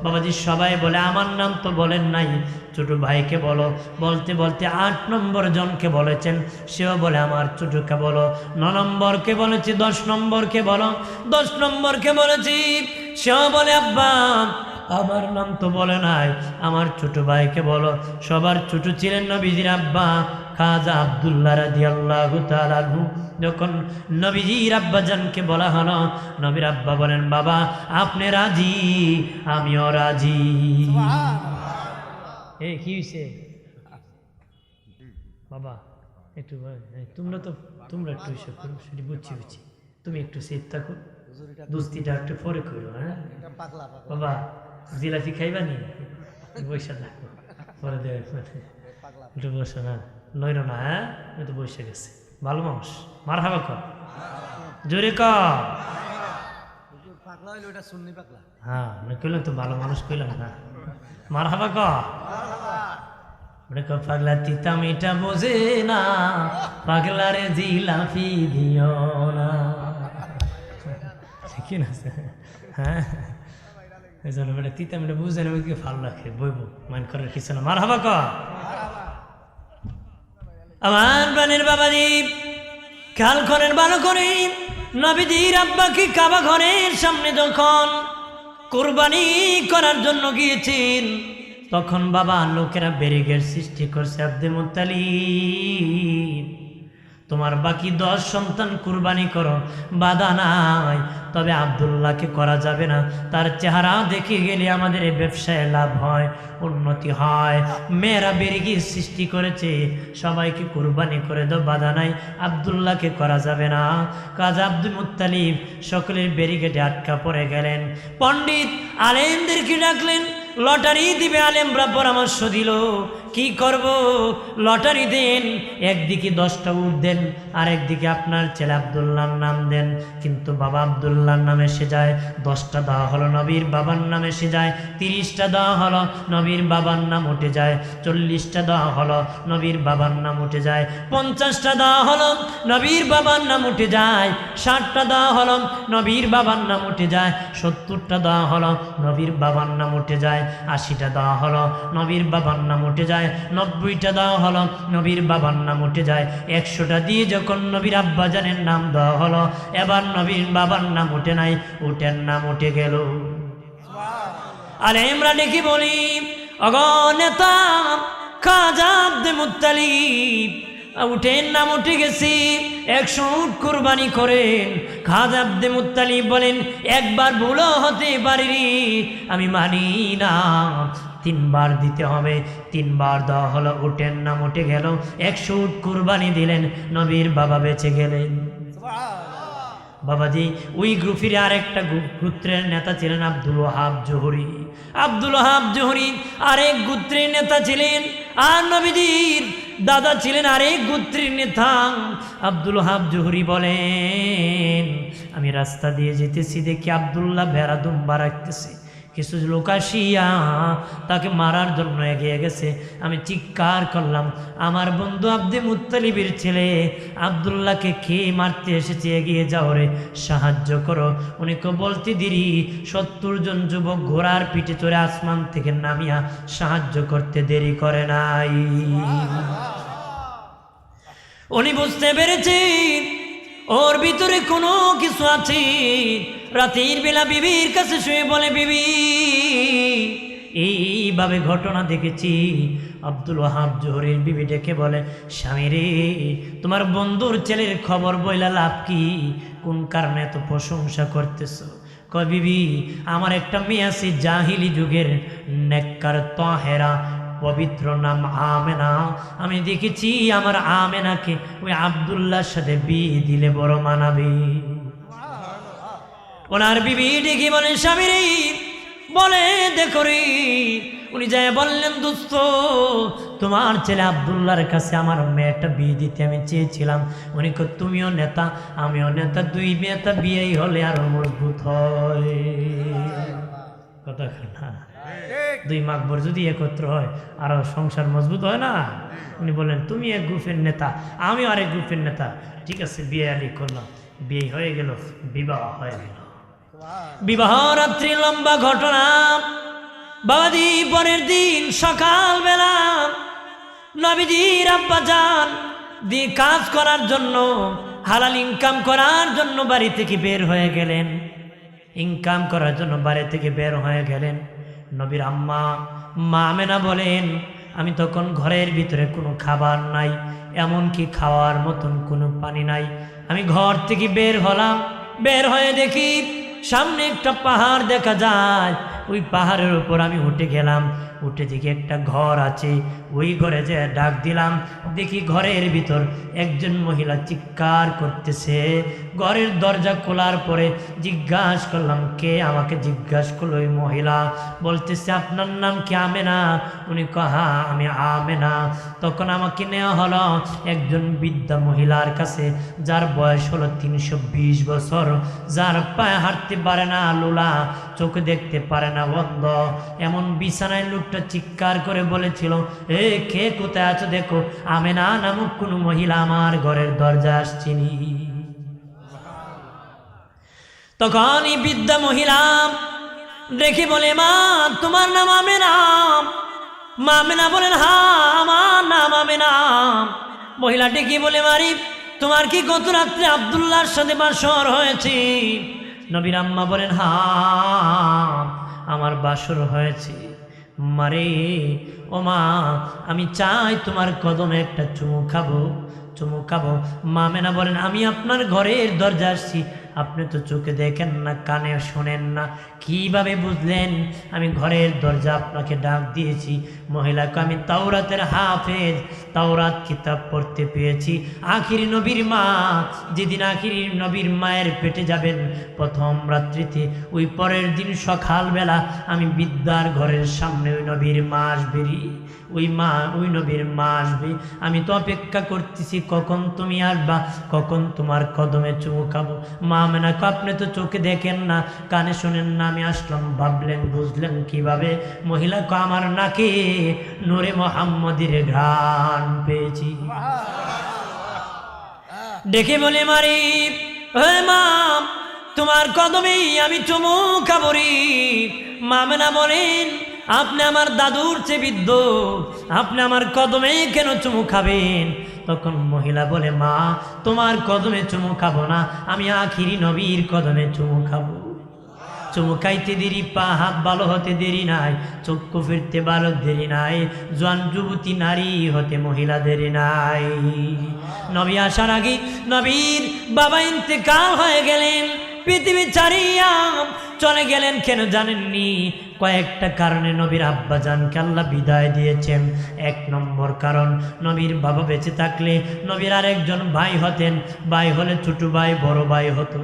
বাবাজি সবাই বলে আমার নাম তো বলেন নাই, ছোট ভাইকে বলো। বলতে বলতে 8 নম্বর জনকে বলেছেন, সেও বলে আমার ছোটকে বলো। 9 নম্বরকে বলেছি, 10 নম্বরকে বলো। 10 নম্বরকে বলেছি, সেও বলে আব্বা আমার নাম তো বলে নাই, আমার ছোট ভাইকে বলো। সবার ছোট ছিলেন নবীজির আব্বা খাজা আব্দুল্লাহ রাদিয়াল্লাহু তাআলা আনহু। যখন নবীজির আব্বা জানকে বলা হলো, নবীর আব্বা বলেন বাবা আপনি রাজি, আমিও রাজি। এই কি হইছে বাবা? একটু তোমরা একটু সেটি বুঝছি, তুমি একটু সেফ থাকো, দুস্তিটা একটু পরে করো। হ্যাঁ বাবা, জিলাপি খাইবা নি? বৈশা থাকো, পরে দেবে একটু বসো না, নইরো না। হ্যাঁ আমি তো বসে গেছে, ভালো মানুষ। মার হাবা কর, জোরে কর। হ্যাঁ কইলাম তো ভালো মানুষ, কইলাম না? মার হাবা কর। পাগলা তিতা মিঠা বোঝে না, পাগলারে জিলাপি দিও না, ঠিক না? হ্যাঁ এই জন্য বেটা তিতা মিঠা বুঝে না, ভালো রাখে বইব, মাইন্ড করার কিছু না। মার হাবা কর। আমার প্রাণের বাবাজি খেয়াল করেন ভালো করে, নবীজির আব্বাকে কাবা ঘরের সামনে যখন কুরবানি করার জন্য গিয়েছেন, তখন বাবা লোকেরা ব্যারিকেড সৃষ্টি করছে। আব্দুল মুত্তালিব তোমার বাকি 10 সন্তান কুরবানি করো, বাধা নাই, তবে আব্দুল্লাহকে করা যাবে না। তার চেহারা দেখে গেলে আমাদের ব্যবসায় লাভ হয়, উন্নতি হয়। মেয়েরা ব্যারিকেড সৃষ্টি করেছে, সবাইকে কুরবানি করে দাও, বাধা নাই, আব্দুল্লাহকে করা যাবে না। কাজী আব্দুল মুত্তালিব সকলের ব্যারিকেডে আটকা পড়ে গেলেন। পণ্ডিত আলেমদেরকে ডাকলেন, লটারি দিবে। আলেমরা পরামর্শ দিল কি করব? লটারি দেন, একদিকে 10টা উট দেন, আর একদিকে আপনার ছেলে আব্দুল্লাহর নাম দেন। কিন্তু বাবা আব্দুল্লাহর নামে এসে যায়, 10টা দেওয়া হলো, নবীর বাবার নামে এসে যায়, 30টা দেওয়া হলো, নবীর বাবার নাম উঠে যায়, 40টা দেওয়া হলো, নবীর বাবার নাম উঠে যায়, 50টা দেওয়া হলো, নবীর বাবার নাম উঠে যায়, 60টা দেওয়া হলো, নবীর বাবার নাম উঠে যায়, 70টা দেওয়া হলো, নবীর বাবার নাম উঠে যায়, 80টা দেওয়া হলো, নবীর বাবার নাম উঠে যায়, 90টা দেওয়া হলো, নবীর বাবার নাম উঠে যায়, 100টা দিয়ে যখন নবীর আব্বাজানের নাম দেওয়া হলো, এবার নবীর বাবার নাম উঠে নাই, উটের নাম উঠে গেল। আরে আমরা দেখি বলি অগনেতা খাজা আব্দুল মুত্তালিব উটের নাম উঠে গেছি, 100 উট কুরবানি করেন। খাজা আব্দুল মুত্তালিব বলেন একবার ভুলও হতে পারি, আমি মানি না, 3 বার দিতে হবে। 3 বার দেওয়া হলো, উটের নাম উঠে গেল, 100 উট কুরবানি দিলেন, নবীর বাবা বেঁচে গেলেন। বাবাজি ওই গ্রুপের আরেকটা গোত্রের নেতা ছিলেন আব্দুল ওয়াহাব জোহরি। আব্দুল ওয়াহাব জোহরি আরেক গোত্রের নেতা ছিলেন, আর নবীজির দাদা ছিলেন আরেক গোত্রের নেতা। আব্দুল ওয়াহাব জোহরি বলেন আমি রাস্তা দিয়ে যেতেছি, দেখি আব্দুল্লাহ ভেড়া দুম্বা রাখতেছে, কিছু লোক আসিয়া তাকে মারার জন্য এগিয়ে গেছে। আমি চিৎকার করলাম, আমার বন্ধু আব্দুল মুত্তালিবের ছেলে আব্দুল্লাহকে কে মারতে এসেছে, এগিয়ে যাও রে, সাহায্য করো। উনি বলতে দেরি 70 জন যুবক ঘোড়ার পিঠে চড়ে আসমান থেকে নামিয়া সাহায্য করতে দেরি করে নাই। উনি বুঝতে পেরেছে ওর ভিতরে কোনো কিছু আছে। রাতের বেলা বিবির কাছে শুয়ে বলে, বিবি এইভাবে ঘটনা দেখেছি। আব্দুল ওয়াহাব জোহরির বিবি ডেকে বলে, স্বামী রে, তোমার বন্ধুর ছেলের খবর বইলা লাভ কি? কোন কারণে এত প্রশংসা করতেছ? কয়, বিবি আমার একটা মেয়ে আছে জাহিলি যুগের নেককার তাহেরা, পবিত্র নাম আমেনা। আমি দেখেছি আমার আমেনাকে ওই আব্দুল্লাহর সাথে বিয়ে দিলে বড় মানাবে। ওনার বিবি ডেকে বলেন, স্বামী রে, বলে দেখো রে। উনি যায় বললেন, দোস্ত তোমার ছেলে আব্দুল্লাহর কাছে আমার মেয়েটা বিয়ে দিতে আমি চেয়েছিলাম। উনি কো, তুমিও নেতা আমিও নেতা, দুই নেতা বিয়েই হলে আরো মজবুত হয়। কথা না, দুই মাকবর যদি একত্র হয় আরো সংসার মজবুত হয় না? উনি বললেন, তুমি এক গ্রুপের নেতা, আমিও আরেক গ্রুপের নেতা, ঠিক আছে বিয়ে আলী করলাম। বিয়ে হয়ে গেল, বিবাহ হয়ে গেল। বিবাহ রাত্রি লম্বা ঘটনা। বাবাজি পরের দিন সকালবেলা নবীজির আব্বা যান দিয়ে কাজ করার জন্য, হালাল ইনকাম করার জন্য বাড়ি থেকে বের হয়ে গেলেন। ইনকাম করার জন্য বাড়ি থেকে বের হয়ে গেলেন। নবীর আম্মা মা আমেনা বলেন, আমি তখন ঘরের ভিতরে কোনো খাবার নাই, এমনকি খাওয়ার মতন কোনো পানি নাই। আমি ঘর থেকে বের হলাম, বের হয়ে দেখি সামনে একটা পাহাড় দেখা যায়। ওই পাহাড়ের উপর আমি উঠে গেলাম, উঠে দেখি একটা ঘর আছে। ওই ঘরে যে ডাক দিলাম, দেখি ঘরের ভিতর একজন মহিলা চিৎকার করতেছে। ঘরের দরজা খোলার পরে জিজ্ঞাসা করলাম, কে? আমাকে জিজ্ঞাসা করলো ওই মহিলা, বলতেছে, আপনার নাম কি আমেনা? উনি কহা, আমি আমেনা। তখন আমাকে নেওয়া হলো একজন বৃদ্ধা মহিলার কাছে, যার বয়স হলো 320 বছর, যার পায়ে হাঁটতে পারে না, লোলা, চোখ দেখতে পারে না, বন্ধ। এমন বিছানায় লোকটা চিৎকার করে বলেছিল, এ কে, কোথায় আছো দেখো, আমেনা নামক কোন মহিলা আমার ঘরের দরজা আসছিনি। তখন এই বৃদ্ধা মহিলা দেখে বলে, মা তোমার নাম আমেনা? মা আমেনা বলেন, হ্যাঁ আমার নাম আমেনা। মহিলা ডেকে বলে, মারি তোমার কি গত রাত্রে আব্দুল্লাহর সাথে বাসর হয়েছে? নবীর আম্মা বলেন, হ্যাঁ আমার বাসর হয়েছে। মারে ও মা, আমি চাই তোমার কদমে একটা চুমু খাবো, চুমু খাবো। মা আমেনা বলেন, আমি আপনার ঘরের দরজা আসছি, আপনি তো চোখে দেখেন না, কানে শোনেন না, কিভাবে বুঝলেন আমি ঘরের দরজা আপনাকে ডাক দিয়েছি? মহিলাকে আমি তাওরাতের হাফেজ, তাওরাত কিতাব পড়তে পেয়েছি। আখির নবীর মা, যেদিন আখির নবীর মায়ের পেটে যাবেন প্রথম রাত্রিতে, ওই পরের দিন সকালবেলা আমি বিদ্যার ঘরের সামনে ওই নবীর মা আসবেরি, ওই নবীর মা আসবে। আমি তো অপেক্ষা করতেছি কখন তুমি আসবা, কখন তোমার কদমে চুমু খাবো। মা আমেনা, আপনি তো চোখে দেখেন না, কানে শোনেন না, আমি আসলাম, ভাবলেন বুঝলেন কিভাবে? মহিলা, আমার নাকে নূরে মুহাম্মদের ঘ্রাণ পেয়েছি। দেখে বলে, মারি হে মা, তোমার কদমেই আমি চুমু খাবো রে। মা আমেনা বলেন, আপনি আমার দাদুর চেয়ে বৃদ্ধ, আপনি আমার কদমে কেন চুমু খাবেন? তখন মহিলা বলে, মা তোমার কদমে চুমু খাবো না, আমি আখিরি নবীর কদমে চুমু খাবো। চুমু খাইতে দেরি, পা হাত ভালো হতে দেরি নাই, চক্ষু ফিরতে ভালো দেরি নাই, জোয়ান যুবতী নারী হতে মহিলা দেরি নাই। নবী আসার আগে নবীর বাবা ইন্তেকাল হয়ে গেলেন, পৃথিবী ছাড়িয়া চলে গেলেন। কেন জানেননি? কয়েকটা কারণে নবীর আব্বা জানকে আল্লাহ বিদায় দিয়েছেন। 1 নম্বর কারণ, নবীর বাবা বেঁচে থাকলে নবীর আরেকজন ভাই হতেন, ভাই হলে ছোট ভাই বড় ভাই হতো।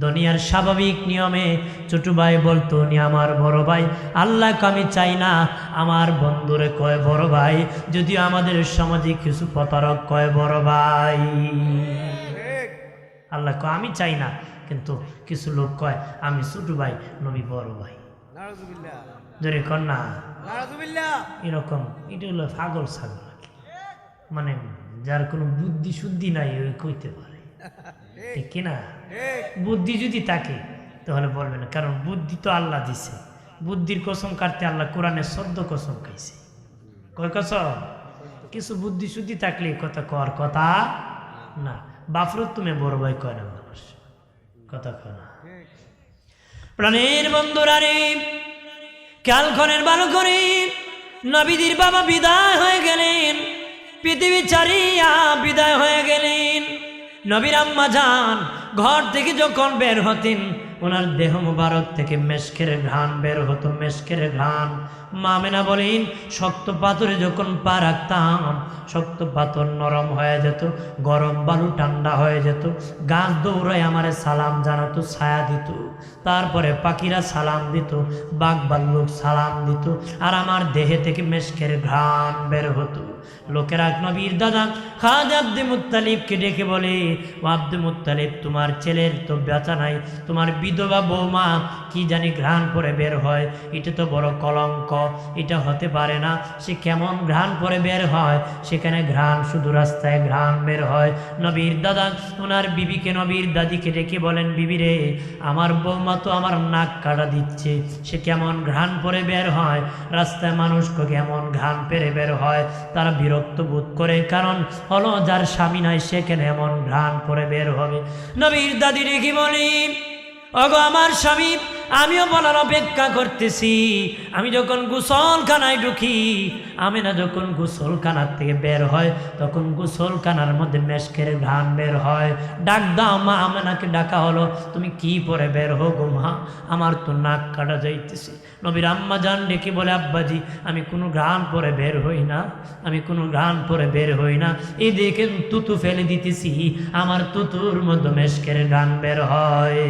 দুনিয়ার স্বাভাবিক নিয়মে ছোট ভাই বলতো, উনি আমার বড় ভাই। আল্লাহকে আমি চাই না আমার বন্ধুরে কয় বড় ভাই, যদিও আমাদের সমাজে কিছু প্রতারক কয় বড় ভাই। আল্লাহকে আমি চাই না, কিন্তু কিছু লোক কয় আমি ছোট ভাই, নবী বড় ভাই। যদি কন্যা এরকম এটা হলো পাগল ছাগল, মানে যার কোনো বুদ্ধি শুদ্ধি নাই ওই কইতে পারে, ঠিক কিনা? বুদ্ধি যদি থাকে তাহলে বলবে না, কারণ বুদ্ধি তো আল্লাহ দিছে। বুদ্ধির কসম কাটতে আল্লাহ কোরআনে 14 কসম খাইছে। কয় কসম? কিছু বুদ্ধি শুদ্ধি থাকলে কথা কর কথা না। বাফরত তুমি বড় ভাই কয় না মানুষ, কথা কয় না। প্রাণের বন্ধুরা রে, খেয়াল করেন ভালো করে, নবীদের বাবা বিদায় হয়ে গেলেন, পৃথিবী ছাড়িয়া বিদায় হয়ে গেলেন। নবীর আম্মা জান ঘর থেকে যখন বের হতেন, ওনার দেহ মুবারক থেকে মেশকের ঘ্রাণ বের হতো, মেশকের ঘ্রাণ। মা আমেনা বলেন, শক্ত পাথরে যখন পা রাখতাম, শক্ত পাথর নরম হয়ে যেত, গরম বালু ঠান্ডা হয়ে যেত। গাছ দৌড়ায় আমারে সালাম জানাতো, ছায়া দিত, তারপরে পাখিরা সালাম দিত, বাঘ ভাল্লুক সালাম দিত, আর আমার দেহে থেকে মেশকের ঘ্রাণ বের হতো। লোকেরা নবীর দাদা খাজা আব্দুল মুত্তালিবকে ডেকে বলে, ও আব্দুল মুত্তালিব, তোমার ছেলের তো বেচা নাই, তোমার বিধবা বৌমা কি জানি ঘ্রাণ পরে বের হয়, এটা তো বড় কলঙ্ক, এটা হতে পারে না। সে কেমন ঘ্রাণ পরে বের হয়? সেখানে ঘ্রাণ শুধু রাস্তায় ঘ্রাণ বের হয়। নবীর দাদা ওনার বিবিকে, নবীর দাদিকে ডেকে বলেন, বিবি রে, আমার বৌমা তো আমার নাক কাটা দিচ্ছে, সে কেমন ঘ্রাণ পরে বের হয়, রাস্তায় মানুষকে কেমন ঘ্রাণ পেরে বের হয়। তারা বিরক্ত বোধ করে, কারণ হলো যার স্বামী নাই সেখানে এমন ঘ্রাণ পরে বের হবে। নবীর দাদি ডেকে বলে, ওগো আমার স্বামী, আমিও বলার অপেক্ষা করতেছি। আমি যখন গোসলখানায় ঢুকি, আমেনা যখন গোসলখানার থেকে বের হয়, তখন গোসলখানার মধ্যে মেশকের ঘ্রাণ বের হয়। ডাক দাও মা। আমেনাকে ডাকা হলো, তুমি কি পরে বের হো গো মা? আমার তো নাক কাটা যাইতেছে। নবীর আম্মা জান ডেকে বলে, আব্বাজি, আমি কোনো ঘ্রাণ পরে বের হই না, আমি কোনো ঘ্রাণ পরে বের হই না। এই দেখে তুতু ফেলে দিতেছি, আমার তুতুর মধ্যে মেশকের ঘ্রাণ বের হয়,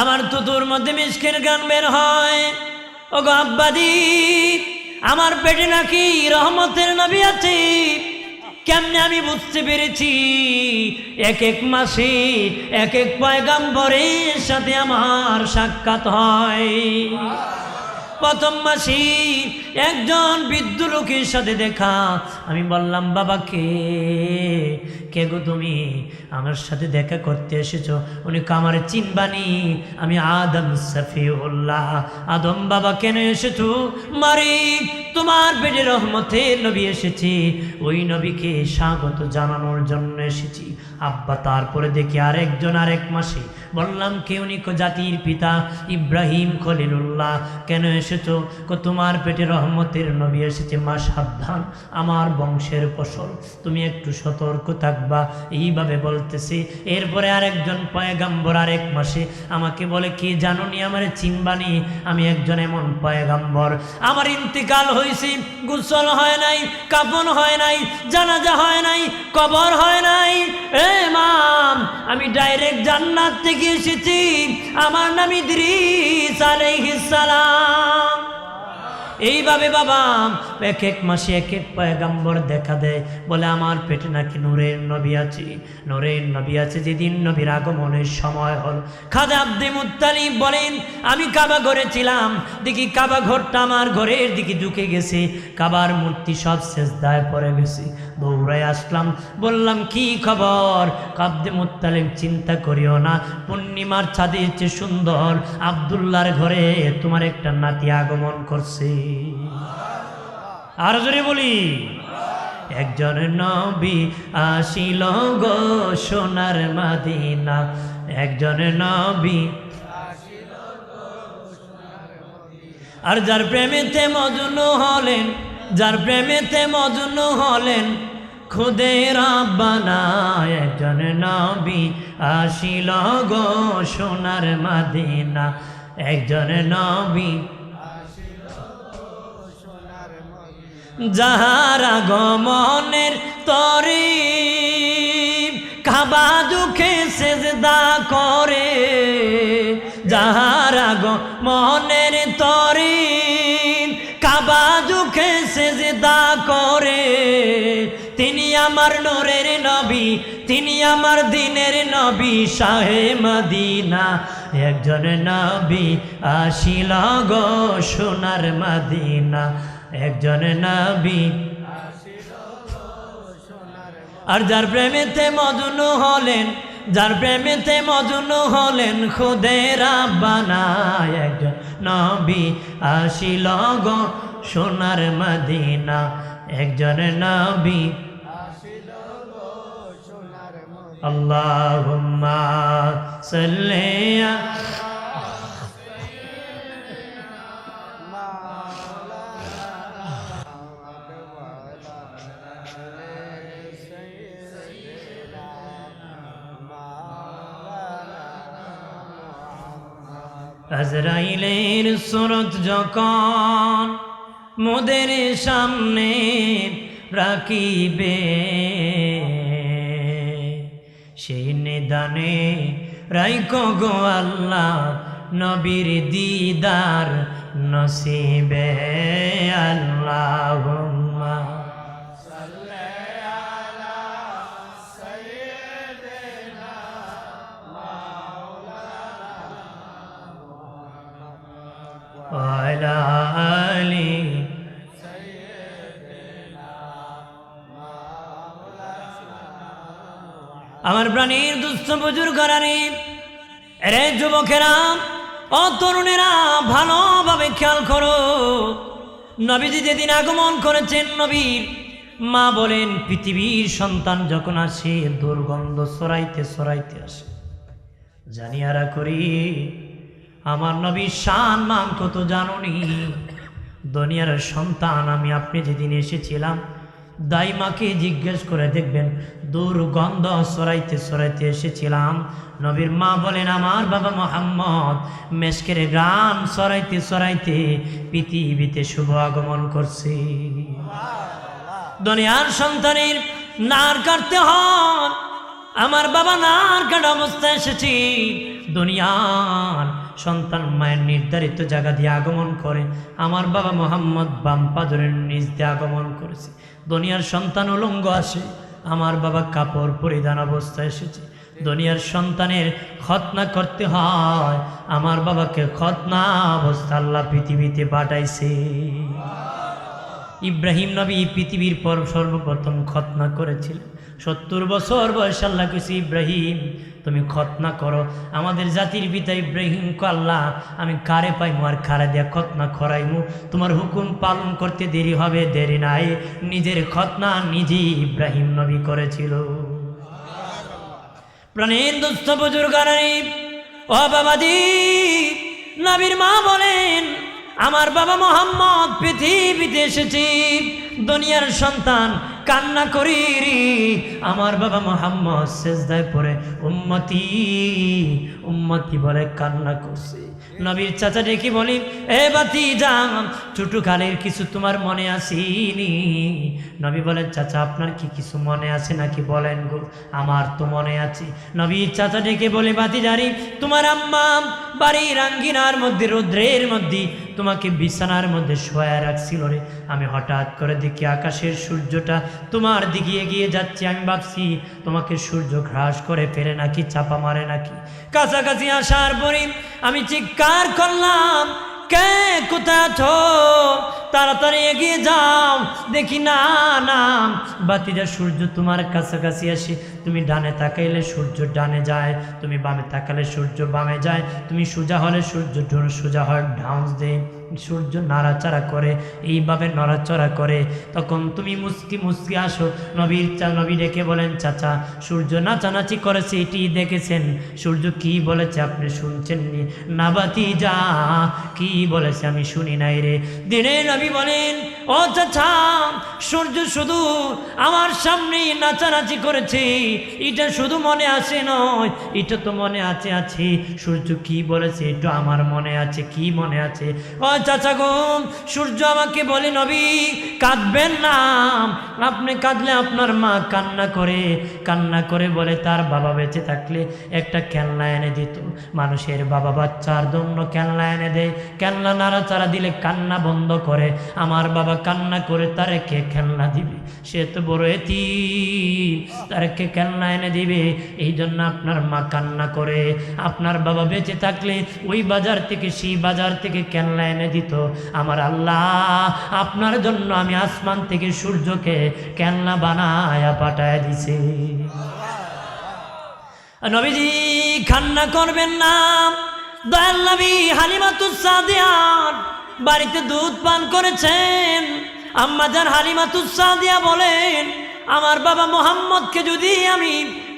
আমার তুতুর মধ্যে মিশকের গান বের হয়। ও গো আব্বাজি, আমার পেটে নাকি রহমতের নবী আছে। কেমনে আমি বুঝতে পেরেছি? এক এক মাসে এক এক পয়গম্বরের সাথে আমার সাক্ষাৎ হয়। প্রথম মাসে একজন বৃদ্ধ লোকের সাথে দেখা। আমি বললাম, বাবা কে গো তুমি? আমার সাথে দেখা করতে এসেছো? উনি আমার চিনবানি, আমি আদম সফিউল্লাহ। আদম বাবা, কেন এসেছো? মারি, তোমার পেটে রহমতের নবী এসেছি, ওই নবীকে স্বাগত জানানোর জন্য এসেছি। আব্বা, তারপরে দেখি আরেকজন আরেক মাসে। বললাম, কে? উনি জাতির পিতা ইব্রাহিম খলিলুল্লাহ। কেন এসেছো? তোমার পেটে রহমতের নবী এসেছে। মা সাবধান, আমার বংশের ফসল, তুমি একটু সতর্ক থাকবা। এইভাবে বলতেছি। এরপরে আরেকজন পয়গাম্বর আরেক মাসে আমাকে বলে, কি জানোনি? আমার চিনবানি, আমি একজন এমন পয়গাম্বর, আমার ইন্তিকাল হয়েছে, গোসল হয় নাই, কাফন হয় নাই, জানাজা হয় নাই, কবর হয় নাই। এ মাম, আমি ডাইরেক্ট জান্নাত থেকে এসেছি, আমার নাম ইদ্রিস আলাইহিস সালাম। এইভাবে বাবা এক এক মাসে এক এক পয়গাম্বর দেখা দেয়। বলে, আমার পেটে নাকি নূরের নবী আছে, নূরের নবী আছে। যেদিন নবীর আগমনের সময় হল, খাজা আব্দুল মুত্তালিব বলেন, আমি কাবা ঘরে ছিলাম, দেখি কাবা ঘরটা আমার ঘরের দিকে ঝুঁকে গেছে, কাবার মূর্তি সব সেজদায় পড়ে গেছে। দৌড়ায় আসলাম, বললাম, কি খবর? আব্দুল মুত্তালিব, চিন্তা করিও না, পূর্ণিমার চাঁদের চেয়ে সুন্দর আব্দুল্লাহর ঘরে তোমার একটা নাতি আগমন করছে। আর জোরে বলি, একজন নবী আসিল গো সোনার মদিনা, একজন নবী। আর যার প্রেমেতে মজনু হলেন, যার প্রেমেতে মজনু হলেন খুদে রাব্বানা, একজন নবী আসিল গো সোনার মদিনা, একজন নবী। যাহার আগমনের তরে কাবা দুঃখে সেজদা করে, যাহার আগমনের তরে কাবা দুঃখে সেজদা করে, তিনি আমার নূরের নবী, তিনি আমার দিনের নবী, শাহে মদিনা, একজন নবী আসিল গো সোনার মদিনা, একজন নবী। আর যার প্রেমেতে মজনু হলেন, যার প্রেমেতে মজনু হলেন খুদে রাব্বানা, একজন নবী আসিল গো সোনার মদিনা, একজন নবী। আল্লাহুম্মা সাল্লি আজরাইলের সুরত যখন মোদের সামনে রাখিবে, সেই নিদানে রাইখো গো আল্লাহ নবীর দিদার নসিবে। আল্লাহুম্মা ওয়ালা আলি আমার প্রাণীর দুস্থ বুজুর্গরানি, রে যুবকেরা ও তরুণেরা, ভালোভাবে খেয়াল করো। নবীজি যেদিন আগমন করেছেন, নবীর মা বলেন পৃথিবীর সন্তান যখন আসে দুর্গন্ধ ছড়াইতে ছড়াইতে আসে। জানিয়ারা করি আমার নবীর শান মান কত জানুনি। দুনিয়ার সন্তান আমি আপনি যেদিন এসেছিলাম, দাইমাকে জিজ্ঞেস করে দেখবেন দুর্গন্ধ ছড়াইতে ছড়াইতে এসেছিলাম। নবীর মা বলেন আমার বাবা মোহাম্মদ মেশকের গান ছড়াইতে ছড়াইতে পৃথিবীতে শুভ আগমন করছে। দুনিয়ার সন্তানের নার কাটতে হয়, আমার বাবা নার কাটা অবস্থায় এসেছি। দুনিয়ার সন্তান মায়ের নির্ধারিত জায়গা দিয়ে আগমন করে, আমার বাবা মোহাম্মদ বাম পাদরের নিচ দিয়ে আগমন করেছে। দুনিয়ার সন্তান উলঙ্গ আসে, আমার বাবা কাপড় পরিধান অবস্থায় এসেছে। দুনিয়ার সন্তানের খতনা করতে হয়, আমার বাবাকে খতনা অবস্থা আল্লাহ পৃথিবীতে পাঠাইছে। ইব্রাহিম নবী পৃথিবীর পর সর্বপ্রথম খতনা করেছিলেন। 70 বছর বয়স আল্লাহ কইছে ইব্রাহিম তুমি খতনা করো। আমাদের জাতির পিতা ইব্রাহিমকে আল্লাহ আমি কারে পাইমু আর কারে দিয়া খতনা করাইমু, তোমার হুকুম পালন করতে দেরি হবে, দেরি নাই। নিজের খতনা নিজেই ইব্রাহিম নবী করেছিল। প্রাণের দুস্থ বুজুর্গানি ও বাবাজি, নবীর মা বলেন আমার বাবা মোহাম্মদ পৃথিবীতে এসেছি। দুনিয়ার সন্তান কান্না করি, আমার বাবা মোহাম্মদ সেজদায় পড়ে উম্মতি উম্মতি বলে কান্না করছে। নবীর চাচা ডেকে বলি এ ভাতিজা, ছোটকালের কিছু তোমার মনে আসেনি? নবী বলেন চাচা আপনার কি কিছু মনে আছে নাকি বলেন গো। আমার তো মনে আছে। নবীর চাচা ডেকে বলে ভাতিজারি তোমার আম্মা বাড়ির আঙ্গিনার মধ্যে রৌদ্রের মধ্যে তোমাকে বিছানার মধ্যে শোয়া রাখছিল রে। আমি হঠাৎ করে দেখি আকাশের সূর্যটা তোমার দিকে এগিয়ে যাচ্ছে। আমি ভাবছি তোমাকে সূর্য ঘ্রাস করে ফেলে নাকি চাপা মারে নাকি। কাছাকাছি আসার পরে আমি চিৎকার করলাম কে কোথায় আছো, তাড়াতাড়ি এগিয়ে যাও। দেখি না না বাতিজা সূর্য তোমার কাছাকাছি আসে। তুমি ডানে তাকাইলে সূর্য ডানে যায়, তুমি বামে তাকালে সূর্য বামে যায়, তুমি সোজা হলে সূর্য সোজা হয় ঢাউস দেয়, সূর্য নাড়াচাড়া করে, এইভাবে নড়াচড়া করে। তখন তুমি মুস্কি মুস্কি আসো। নবী ডেকে বলেন চাচা সূর্য নাচানাচি করেছে এটি দেখেছেন? সূর্য কি বলেছে আপনি শুনছেননি? না ভাতিজা কি বলেছে আমি শুনি নাই রে। দিনে নবী বলেন ও চাচা সূর্য শুধু আমার সামনে নাচানাচি করেছে, এটা শুধু মনে আছে নয়, এটা তো মনে আছে। সূর্য কি বলেছে এটা আমার মনে আছে। কি মনে আছে? ও কয় চাচা গো, সূর্য আমাকে বলে নবী কাঁদবেন না, আপনি কাঁদলে আপনার মা কান্না করে বলে তার বাবা বেঁচে থাকলে একটা খেলনা এনে দিত। মানুষের বাবা বাচ্চার জন্য খেলনা এনে দেয়, খেলনা নাড়াচাড়া দিলে কান্না বন্ধ করে। আমার বাবা কান্না করে, তারে কে খেলনা দিবে? সে তো বড় এতিম, তারে কে খেলনা এনে দিবে? এই জন্য আপনার মা কান্না করে। আপনার বাবা বেঁচে থাকলে ওই বাজার থেকে, সেই বাজার থেকে খেলনা এনে দিত। আমার আল্লাহ আপনার জন্য আমি আসমান থেকে সূর্যকে খেলনা বানায়া পাঠায় দিছে। নবীজি কান্না করবেন না। দয়াল নবী হালিমাতুস সাদিয়া বাড়িতে দুধ পান করেছেন। আম্মাজান হালিমাতুস সাদিয়া বলেন, আমার বাবা মোহাম্মদকে যদি আমি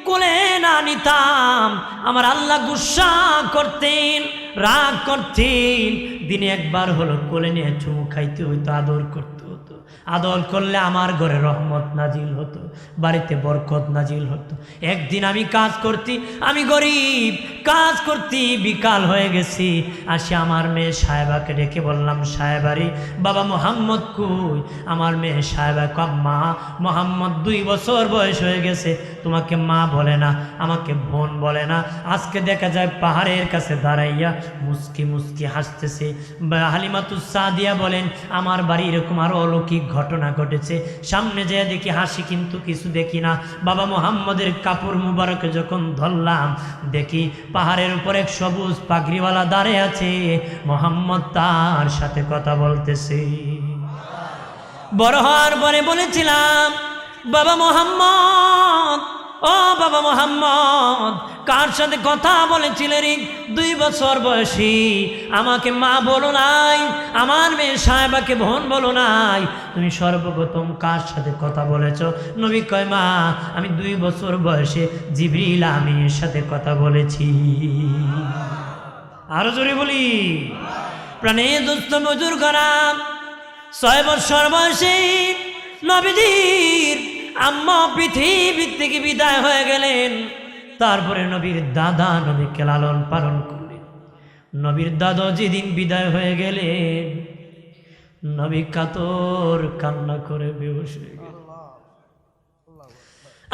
কোলে না নিতাম আমার আল্লাহ গুসা করতেন, রাগ করতেন। দিনে একবার হলো কোলে নিয়ে চুমু খাইতে হইতো, আদর করতে হতো। আদর করলে আমার ঘরে রহমত নাজিল হতো, বাড়িতে বরকত নাজিল হতো। একদিন আমি কাজ করতি, আমি গরিব, কাজ করতি, বিকাল হয়ে গেছি। আসি আমার মেয়ে সাহেবাকে ডেকে বললাম, সাহেবারি বাবা মোহাম্মদ কই? আমার মেয়ে সাহেবা মা মোহাম্মদ 2 বছর বয়স হয়ে গেছে, তোমাকে মা বলে না, আমাকে বোন বলে না। আজকে দেখা যায় পাহাড়ের কাছে দাঁড়াইয়া মুস্কি মুস্কি হাসতেছে। হালিমাতুস সাদিয়া বলেন, আমার বাড়ি এরকম আরো অলৌকিক ঘটনা ঘটেছে। সামনে যেয়ে দেখি হাসি, কিন্তু কিছু দেখি না। বাবা মোহাম্মদের কাপড় মুবারকে যখন ধরলাম, দেখি পাহাড়ের উপর এক সবুজ পাগড়িওয়ালা দাঁড়িয়ে আছে, মোহাম্মদ তার সাথে কথা বলতেছে। বড় হওয়ার পরে বলেছিলাম, বাবা মোহাম্মদ, ও বাবা মোহাম্মদ, কার সাথে কথা বলেছিলে রে? 2 বছর বয়সী, আমাকে মা বলো নাই, আমার মেয়ে সাহেবাকে বোন বলো নাই, তুমি সর্বপ্রথম কার সাথে কথা বলেছ? নবী কয়, মা আমি 2 বছর বয়সে জিবরিল আমিনের সাথে কথা বলেছি। আরো জোরে বলি, প্রাণে দুস্থ মজুর করাম। 6 বছর বয়সে নবীজির আম্মা পৃথিবী থেকে বিদায় হয়ে গেলেন। তারপরে নবীর দাদা নবীকে লালন পালন করলেন। নবীর দাদা যেদিন বিদায় হয়ে গেলেন, নবী কাতর কান্না করে বেহুশ হয়ে গেলেন।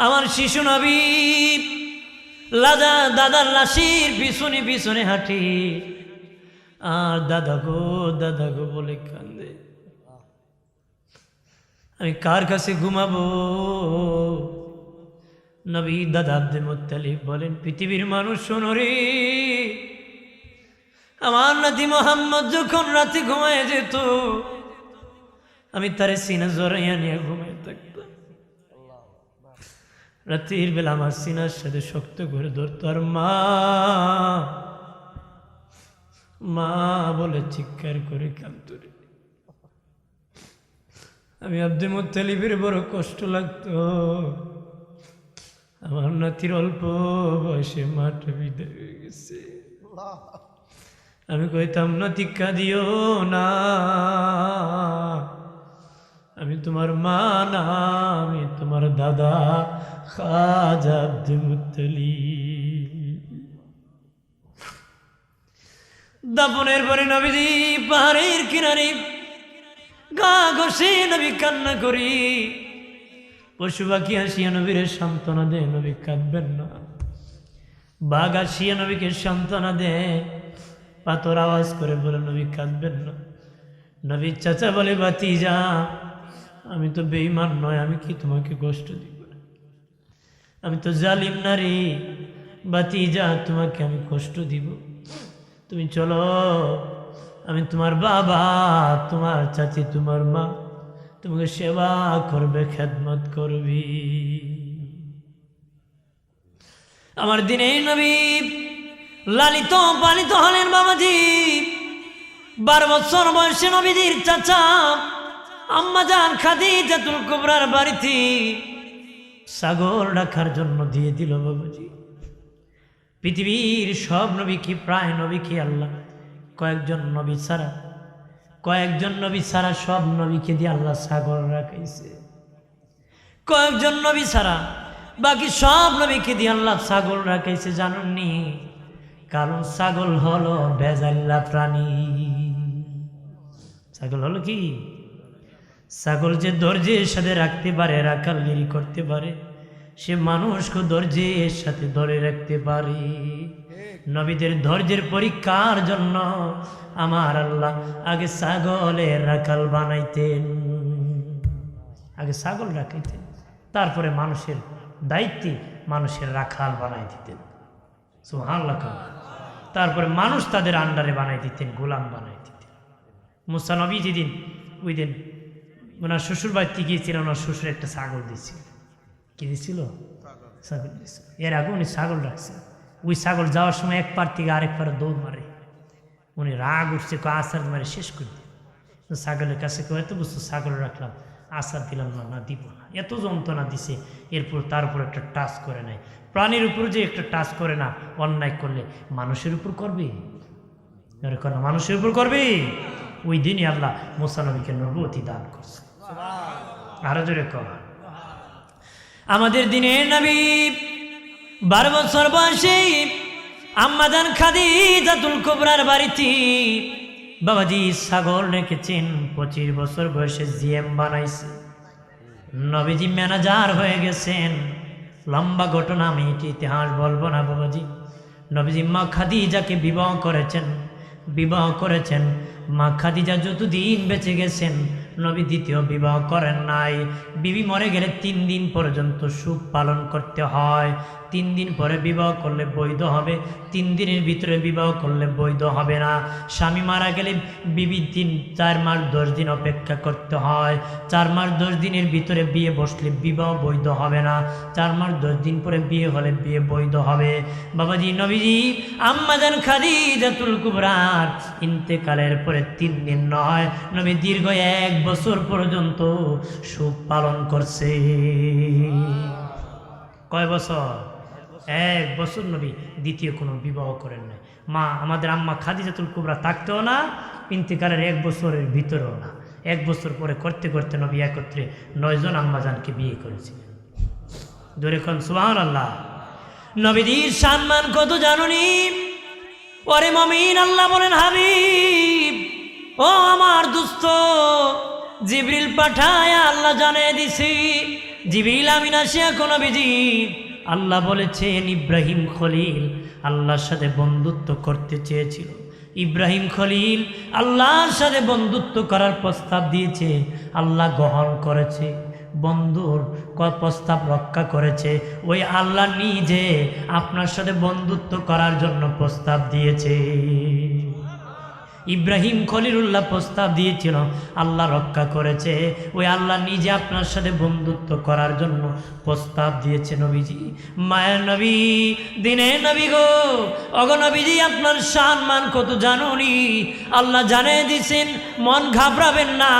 আমার শিশু নবী দাদার লাশির পিছনে পিছনে হাঁটি, আর দাদা গো বলে কান্দে। আমি কার কাছে ঘুমাবো? নবী দাদা আব্দুল মুত্তালিব বলেন, পৃথিবীর মানুষ শোনো রে, আমার নাতি মোহাম্মদ যখন রাতে ঘুমায় যেত, আমি তারে সিনা জড়াইয়া নিয়ে ঘুমায় থাকতাম। রাতের বেলা আমার সিনার সাথে শক্ত করে ধরত, আর মা বলে চিৎকার করে কাঁদত রে। আমি আব্দুল মুত্তালিবের বড় কষ্ট লাগতো, আমার নাতির অল্প বয়সে মাটা বিদায় হয়ে গেছে। আমি কইতাম, নাতি কাঁদিও না, আমি তোমার মা না, আমি তোমার দাদা খাজা আব্দুল মুত্তালিব। দাফনের পরে নবীজি পাহাড়ের কিনারে গা ঘষে নবী কান্না করি। পশু পাখি আসিয়া নবীর সান্ত্বনা দেয়, নবী কাঁদবেন না। বাঘ আসিয়া নবীকে সান্ত্বনা দেয়, পাথর আওয়াজ করে বলে, নবী কাঁদবেন না। নবীর চাচা বলে, ভাতিজা আমি তো বেঈমান নয়, আমি কি তোমাকে কষ্ট দিব? আমি তো জালিম নারী, ভাতিজা তোমাকে আমি কষ্ট দিব? তুমি চলো, আমি তোমার বাবা, তোমার চাচি, তোমার মা তোমাকে সেবা করবে, খেদমত করবি। আমার দিনে নবী লালিত পালিত হলেন বাবাজি। 12 বছর বয়সে নবীজির চাচা আম্মাজান খাদিজাতুল কুবরার বাড়িতে ছাগল রাখার জন্য দিয়ে দিল বাবাজি। পৃথিবীর সব নবীকে, প্রায় নবীকে আল্লাহ কয়েকজন নবী ছাড়া সব নবীকে দিয়ে আল্লাহ ছাগল রাখাইছে। কয়েকজন নবী ছাড়া বাকি সব নবীকে দিয়ে আল্লাহ ছাগল রাখাইছে। জানেননি? কারণ ছাগল হলো বেজাল্লা প্রাণী। ছাগল হলো কি? ছাগল যে ধৈর্যের সাথে রাখতে পারে, রাখালগিরি করতে পারে, সে মানুষকে ধৈর্যের সাথে ধরে রাখতে পারে। নবীদের ধৈর্যের পরীক্ষার জন্য আমার আল্লাহ আগে ছাগলের রাখাল বানাইতেন, আগে ছাগল রাখাইতেন, তারপরে মানুষের দায়িত্বে মানুষের রাখাল বানাই দিতেন। সুবহানাল্লাহ। তারপরে মানুষ তাদের আন্ডারে বানাই দিতেন, গোলাম বানাই দিতেন। মুসা নবী যেদিন ওই দিন ওনার শ্বশুর বাড়িতে গিয়েছিলেন, ওনার শ্বশুর একটা ছাগল দিয়েছিল। কি দিয়েছিল? ছাগল দিয়েছিল। এর আগে উনি ছাগল রাখছেন। ওই ছাগল যাওয়ার সময় এক পার থেকে আরেক পারে দৌড় মারে। উনি রাগ উঠছে, আসার মারে শেষ করে দিল। ছাগলের কাছে কেউ এত বস্তু ছাগল রাখলাম, আসার দিলাম না, না দিব না, এত যন্ত্রণা দিছে। এরপর তার উপর একটা টাচ করে নাই। প্রাণীর উপর যে একটা টাচ করে না, অন্যায় করলে মানুষের উপর করবে, মানুষের উপর করবে। ওই দিনই আল্লাহ মুসা নবীকে নবুয়তি দান করছে। আরো জোরে কর। আমাদের দিনের নবী 12 বছর বয়সে আম্মাজান খাদিজাতুল কুবরার বাড়িতে বাবাজি ছাগল রেখেছেন। 25 বছর বয়সে জিএম বানাইছে। নবীজি ম্যানেজার হয়ে গেছেন। লম্বা ঘটনা, আমি ইতিহাস বলবো না বাবাজি। নবীজি মা খাদিজাকে বিবাহ করেছেন। মা খাদিজা যতদিন বেঁচে গেছেন, নবী দ্বিতীয় বিবাহ করেন নাই। বিবি মরে গেলে 3 দিন পর্যন্ত সুখ পালন করতে হয়। 3 দিন পরে বিবাহ করলে বৈধ হবে, 3 দিনের ভিতরে বিবাহ করলে বৈধ হবে না। স্বামী মারা গেলে বিবি 4 মাস 10 দিন অপেক্ষা করতে হয়। 4 মাস 10 দিনের ভিতরে বিয়ে বসলে বিবাহ বৈধ হবে না। 4 মাস 10 দিন পরে বিয়ে হলে বিয়ে বৈধ হবে। বাবাজি নবীজি আম্মাজান খাদিজাতুল কুবরার ইন্তেকালের পরে 3 দিন নয়, নবী দীর্ঘ 1 বছর পর্যন্ত সুখ পালন করছে। কয় বছর? 1 বছর নবী দ্বিতীয় কোনো বিবাহ করেন নাই। মা আমাদের আম্মা খাদিজাতুল কুবরা থাকতেও না, ইন্তেকালের 1 বছরের ভিতরেও না। 1 বছর পরে করতে করতে নবী একত্রে 9 জন আম্মাজানকে বিয়ে করেছিলেন। জোরে কোন সুবহানাল্লাহ। নবীজির সম্মান কত জানুনি? ওরে মুমিন, আল্লাহ বলেন হাবিব ও আমার দোস্ত, জিবরিল পাঠায় আল্লাহ জানিয়ে দিছি। জিবরিল আমিন আসিয়া কোন নবীজি আল্লাহ বলেছেন ইব্রাহিম খলিল আল্লাহর সাথে বন্ধুত্ব করতে চেয়েছিল। ইব্রাহিম খলিল আল্লাহর সাথে বন্ধুত্ব করার প্রস্তাব দিয়েছে, আল্লাহ গ্রহণ করেছে। বন্ধুর প্রস্তাব রক্ষা করেছে। ওই আল্লাহ নিজে আপনার সাথে বন্ধুত্ব করার জন্য প্রস্তাব দিয়েছে। ইব্রাহিম খলিলুল্লাহ প্রস্তাব দিয়েছিল, আল্লাহ রক্ষা করেছে। ওই আল্লাহ নিজে আপনার সাথে বন্ধুত্ব করার জন্য প্রস্তাব দিয়েছে। নবীজি মায়ের নবী, দিনের নবী গো, অগো নবীজি আপনার সম্মান কত জানুনি? আল্লাহ জানিয়ে দিয়েছেন, মন ঘাবড়াবেন না।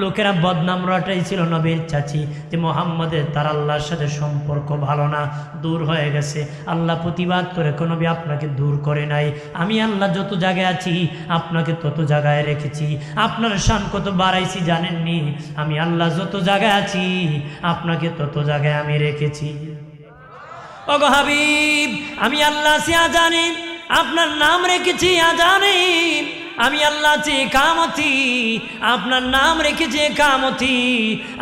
লোকেরা বদনাম রটাইছিল নবীর চাচি যে মোহাম্মদের তার আল্লাহর সাথে সম্পর্ক ভালো না, দূর হয়ে গেছে। আল্লাহ প্রতিবাদ করে কোন নবী আপনাকে দূর করে নাই। আমি আল্লাহ যত জায়গায় আছি আপনাকে তত জায়গায় রেখেছি। আপনার শান কত বাড়াইছি জানেননি? আমি আল্লাহ যত জায়গায় আছি আপনাকে তত জায়গায় আমি রেখেছি। ওগো হাবিব, আমি আল্লাহ আছি আজানে, আপনার নাম রেখেছি আজানে। আমি আল্লাহ আছি কামতি, আপনার নাম রেখেছে কামতি।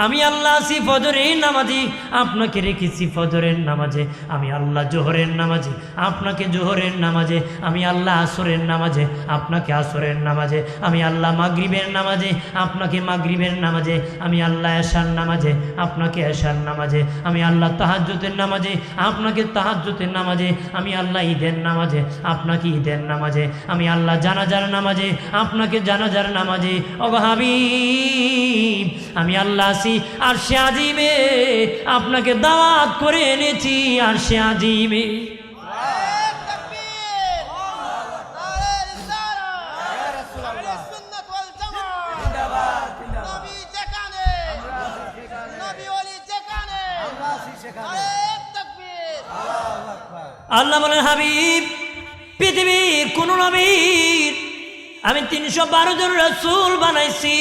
আমি আল্লাহ আছি ফজরের নামাজে, আপনাকে রেখেছি ফজরের নামাজে। আমি আল্লাহ জোহরের নামাজে, আপনাকে জোহরের নামাজে। আমি আল্লাহ আসরের নামাজে, আপনাকে আসরের নামাজে। আমি আল্লাহ মাগরিবের নামাজে, আপনাকে মাগরিবের নামাজে। আমি আল্লাহ এশার নামাজে, আপনাকে এশার নামাজে। আমি আল্লাহ তাহাজ্জুদের নামাজে, আপনাকে তাহাজ্জুদের নামাজে। আমি আল্লাহ ঈদের নামাজে, আপনাকে ঈদের নামাজে। আমি আল্লাহ জানাজার নামাজে, আপনাকে জানাজার নামাজে। ওগো হাবিব, আমি আল্লাহ আছি আরশে আজিমে, আপনাকে দাওয়াত করে এনেছি আরশে আজিমে। আল্লাহ বলেন হাবিব, পৃথিবীর কোন নবীর আমি 312 জন রাসূল বানাইছি,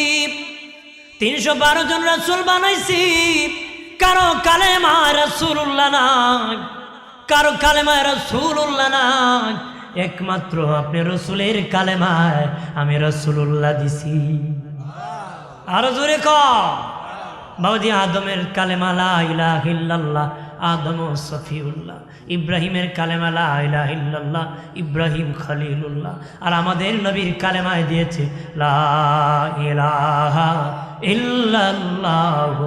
312 জন রাসূল বানাইছি। কারো কালেমায় রাসূলুল্লাহ নাই, কারো কালেমায় রাসূলুল্লাহ নাই। একমাত্র আপনি রাসূলের কালেমায় আমি রাসূলুল্লাহ দিছি। আরো জোরে ক বাবাজি। আদমের কালেমা লা ইলাহা ইল্লাল্লাহ, আদম সফিউল্লাহ। ইব্রাহিমের কালেমা লা ইলাহা ইল্লাল্লাহ, ইব্রাহিম খলিলুল্লাহ। আর আমাদের নবীর কালেমায় দিয়েছে লা ইলাহা ইল্লাল্লাহ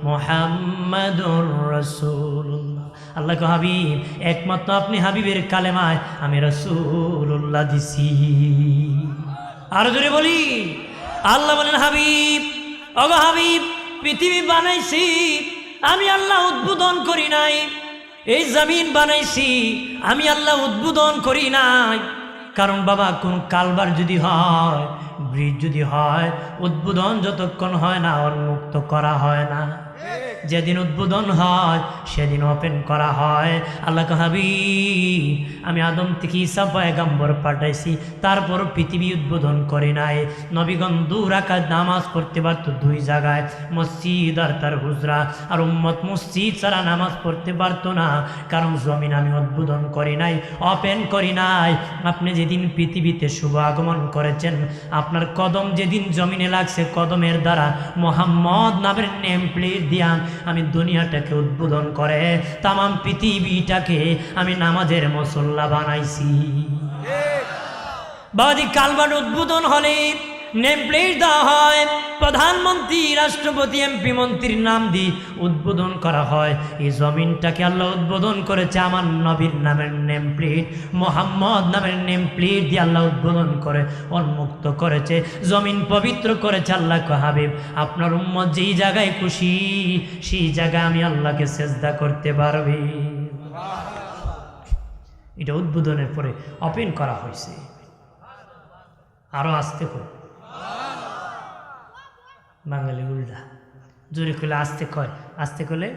মুহাম্মাদুর রাসূলুল্লাহ। আল্লাহ কো হাবিব, একমাত্র আপনি হাবিবের কালেমায় আমি রাসূলুল্লাহ দিছি। আরো জোরে বলি। আল্লাহ বলেন হাবিব, ওগো হাবিব, পৃথিবী বানাইছি আমি আল্লাহ, উদ্বোধন করি নাই। এই জমিন বানাইছি আমি আল্লাহ, উদ্বোধন করি নাই। কারণ বাবা, কোন কালবার যদি হয়, ব্রিজ যদি হয়, উদ্বোধন যতক্ষণ হয় না উন্মুক্ত করা হয় না। যেদিন উদ্বোধন হয় সেদিন ওপেন করা হয়। আল্লাহ হাবিব, আমি আদম থেকে ঈসা পয়গম্বর পাঠাইছি, তারপর পৃথিবী উদ্বোধন করে নাই। নবীগণ 2 রাকাত নামাজ পড়তে পারত 2 জায়গায়, মসজিদ আর তার হুজরা। আর উম্মত মসজিদ ছাড়া নামাজ পড়তে পারতো না, কারণ জমিন আমি উদ্বোধন করি নাই, ওপেন করি নাই। আপনি যেদিন পৃথিবীতে শুভ আগমন করেছেন, আপনার কদম যেদিন জমিনে লাগছে, কদমের দ্বারা মোহাম্মদ নামের নেম প্লেট দিয়া আমি দুনিয়াটাকে উদ্বোধন করে তামাম পৃথিবীটাকে আমি নামাজের মুসল্লা বানাইছি। বাদি কালবার উদ্বোধন হলে নেম প্লেট দেওয়া হয়, প্রধানমন্ত্রী, রাষ্ট্রপতি, এমপি, মন্ত্রীর নাম দিয়ে উদ্বোধন করা হয়। এই জমিনটাকে আল্লাহ উদ্বোধন করেছে আমার নবীর নামের নেম প্লেট, মোহাম্মদ নামের নেম প্লেট দিয়ে আল্লাহ উদ্বোধন করে উন্মুক্ত করেছে। জমিন পবিত্র করেছে। আল্লাহ কো হাবিব, আপনার উম্মত যেই জায়গায় খুশি সেই জায়গায় আমি আল্লাহকে সেজদা করতে পারবে। এটা উদ্বোধনের পরে ওপেন করা হয়েছে। আরো আসতে কয়, বাঙালি উল্টা, জোরে করলে আসতে কয়, আসতে করলে